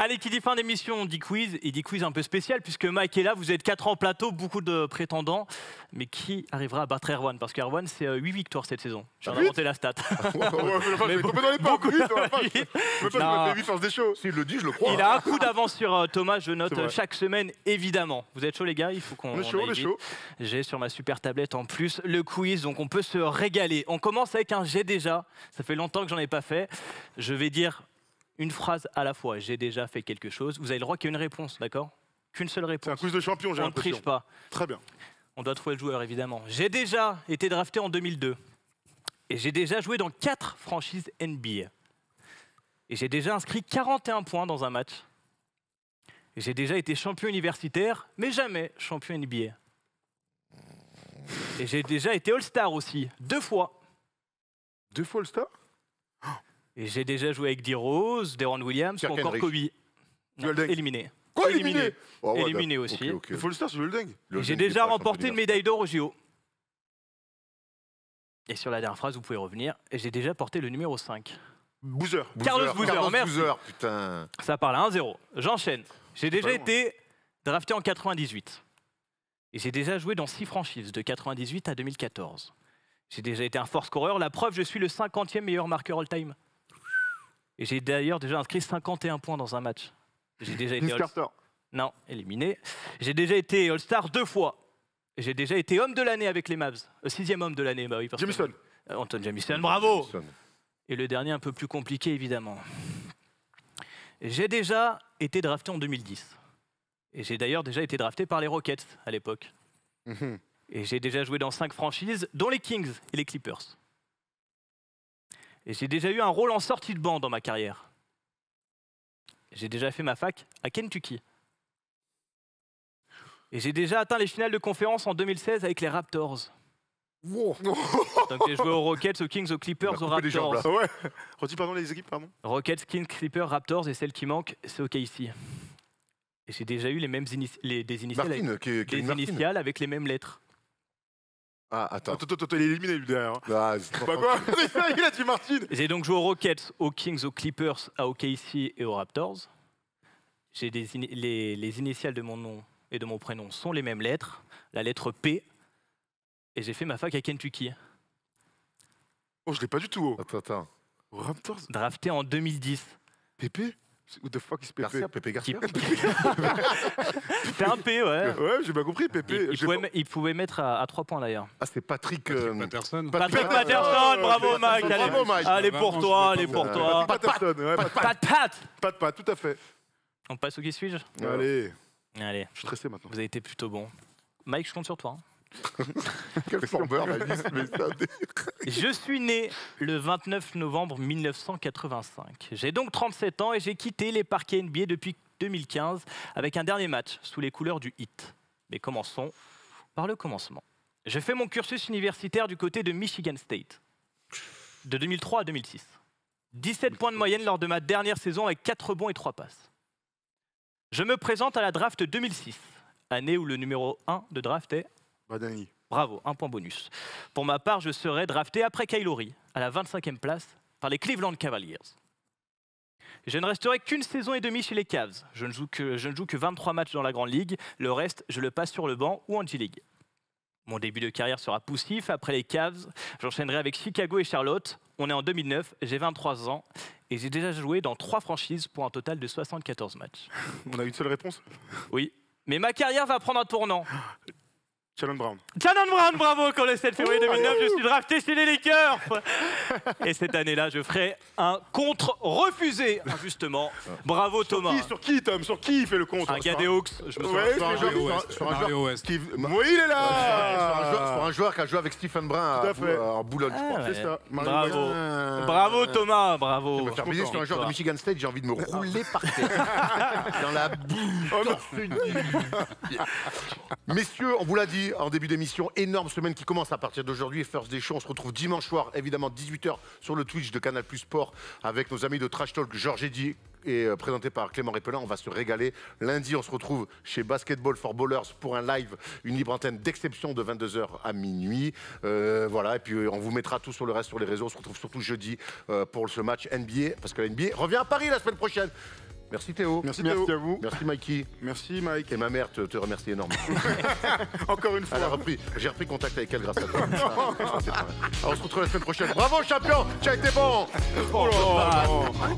Allez, qui dit fin d'émission, dit quiz, et dit quiz un peu spécial, puisque Mike est là, vous êtes 4 en plateau, beaucoup de prétendants, mais qui arrivera à battre Erwan? Parce qu'Erwan, c'est 8 victoires cette saison. J'ai inventé la stat. Mais tombé dans les pommes, je 8 forces des shows. S'il le dit, je le crois. Il a un coup d'avance sur Thomas, je note chaque semaine, évidemment. Vous êtes chaud, les gars? Il faut qu'on. On est chaud. J'ai sur ma super tablette en plus le quiz, donc on peut se régaler. On commence avec un j'ai déjà. Ça fait longtemps que j'en ai pas fait. Je vais dire une phrase à la fois. J'ai déjà fait quelque chose. Vous avez le droit qu'il y ait une réponse, d'accord? Qu'une seule réponse. C'est un quiz de champion, j'ai l'impression. On ne triche pas. Très bien. On doit trouver le joueur, évidemment. J'ai déjà été drafté en 2002. Et j'ai déjà joué dans 4 franchises NBA. Et j'ai déjà inscrit 41 points dans un match. Et j'ai déjà été champion universitaire, mais jamais champion NBA. Et j'ai déjà été All-Star aussi, 2 fois. 2 fois All-Star? Et j'ai déjà joué avec D-Rose, Deron Williams ou encore Kobe. Non, éliminé. Quoi, éliminé? Éliminé aussi. Il faut All-Star sur le Deng. J'ai déjà remporté une médaille d'or au JO. Et sur la dernière phrase, vous pouvez revenir. Et j'ai déjà porté le numéro 5. Boozer. Carlos Boozer, merci. Boozer, putain. Ça parle à 1-0. J'enchaîne. J'ai déjà été drafté en 98. Et j'ai déjà joué dans 6 franchises, de 98 à 2014. J'ai déjà été un fort scoreur. La preuve, je suis le 50e meilleur marqueur all-time. Et j'ai d'ailleurs déjà inscrit 51 points dans un match. J'ai déjà été Carter. Non, éliminé. J'ai déjà été All-Star 2 fois. J'ai déjà été homme de l'année avec les Mavs. 6e homme de l'année, bah oui. parce que- Jamison. Anton Jamison, bravo. Jamison. Et le dernier un peu plus compliqué, évidemment. J'ai déjà été drafté en 2010. Et j'ai d'ailleurs déjà été drafté par les Rockets à l'époque. Mhm. Et j'ai déjà joué dans 5 franchises, dont les Kings et les Clippers. Et j'ai déjà eu un rôle en sortie de banc dans ma carrière. J'ai déjà fait ma fac à Kentucky. Et j'ai déjà atteint les finales de conférence en 2016 avec les Raptors. Wow. Donc j'ai joué aux Rockets, aux Kings, aux Clippers, aux coupé les jambes, Raptors. Ouais. Redis pardon les équipes, pardon. Rockets, Kings, Clippers, Raptors et celle qui manque, c'est OKC. Et j'ai déjà eu les mêmes des initiales, Martin, des Kevin Martin. initiales avec les mêmes lettres. Ah, attends. Attends, il est éliminé lui derrière. Hein. Ah, c'est Bah quoi? Il a dit Martine. J'ai donc joué aux Rockets, aux Kings, aux Clippers, à OKC et aux Raptors. J'ai les initiales de mon nom et de mon prénom sont les mêmes lettres, la lettre P. Et j'ai fait ma fac à Kentucky. Oh, je l'ai pas du tout. Oh. Attends. Raptors. Drafté en 2010. Pépé? Who the fuck is Pépé? Garcia, Pépé Garcia. C'était un P, ouais. Ouais, j'ai pas compris, Pépé. Il pouvait mettre à 3 points d'ailleurs. Ah, c'est Patrick. Patterson. Patrick Patterson, bravo Mike. Bravo, Mike. Allez pour toi, allez pour toi. Patterson, ouais, Pat. tout à fait. On passe au qui suis-je? Allez, Allez, je suis stressé maintenant. vous avez été plutôt bon. Mike, je compte sur toi. Quel flambeur, la liste, mais ça. Je suis né le 29 novembre 1985. J'ai donc 37 ans et j'ai quitté les parquets NBA depuis 2015 avec un dernier match sous les couleurs du Heat. Mais commençons par le commencement. J'ai fait mon cursus universitaire du côté de Michigan State, de 2003 à 2006. 17 points de moyenne lors de ma dernière saison avec 4 rebonds et 3 passes. Je me présente à la draft 2006, année où le numéro 1 de draft est... Badani. Bravo, un point bonus. Pour ma part, je serai drafté après Kyle Lowry, à la 25e place, par les Cleveland Cavaliers. Je ne resterai qu'une saison et demie chez les Cavs. Je ne joue que 23 matchs dans la Grande Ligue. Le reste, je le passe sur le banc ou en G-League. Mon début de carrière sera poussif. Après les Cavs, j'enchaînerai avec Chicago et Charlotte. On est en 2009, j'ai 23 ans et j'ai déjà joué dans 3 franchises pour un total de 74 matchs. On a une seule réponse? Oui, mais ma carrière va prendre un tournant. Shannon Brown. Shannon Brown, bravo, quand le 7 février 2009, je suis drafté chez les Lakers. Et cette année-là, je ferai un contre refusé, injustement. Bravo Thomas. Sur qui, Tom? Sur qui il fait le contre? Un gars des Hawks, je me Ouais, souviens. Sur un Mario joueur West. qui. Oui, il est là. Sur un joueur qui a joué avec Stephen Brun Tout à fait. en Boulogne, je Ah, crois. ouais. C'est ça. Mario Bravo. West. Bravo Thomas, bravo. Je vais faire plaisir sur un joueur de Michigan State, j'ai envie de me rouler par terre. Dans la boue. Oh non. torse nu. Messieurs, on vous l'a dit en début d'émission, énorme semaine qui commence à partir d'aujourd'hui. First Day Show, on se retrouve dimanche soir, évidemment 18h sur le Twitch de Canal Plus Sport avec nos amis de Trash Talk, Georges Eddy et présenté par Clément Répelin. On va se régaler. Lundi, on se retrouve chez Basketball for Ballers pour un live, une libre antenne d'exception de 22h à minuit. Voilà, et puis on vous mettra tout sur le reste sur les réseaux. On se retrouve surtout jeudi pour ce match NBA, parce que la NBA revient à Paris la semaine prochaine. Merci Théo. Merci Théo. Merci à vous. Merci Mikey. Merci Mike. Et ma mère te remercie énormément. Encore une fois. J'ai repris contact avec elle grâce à toi. Alors, on se retrouve la semaine prochaine. Bravo champion, tu as été bon. Oh là là.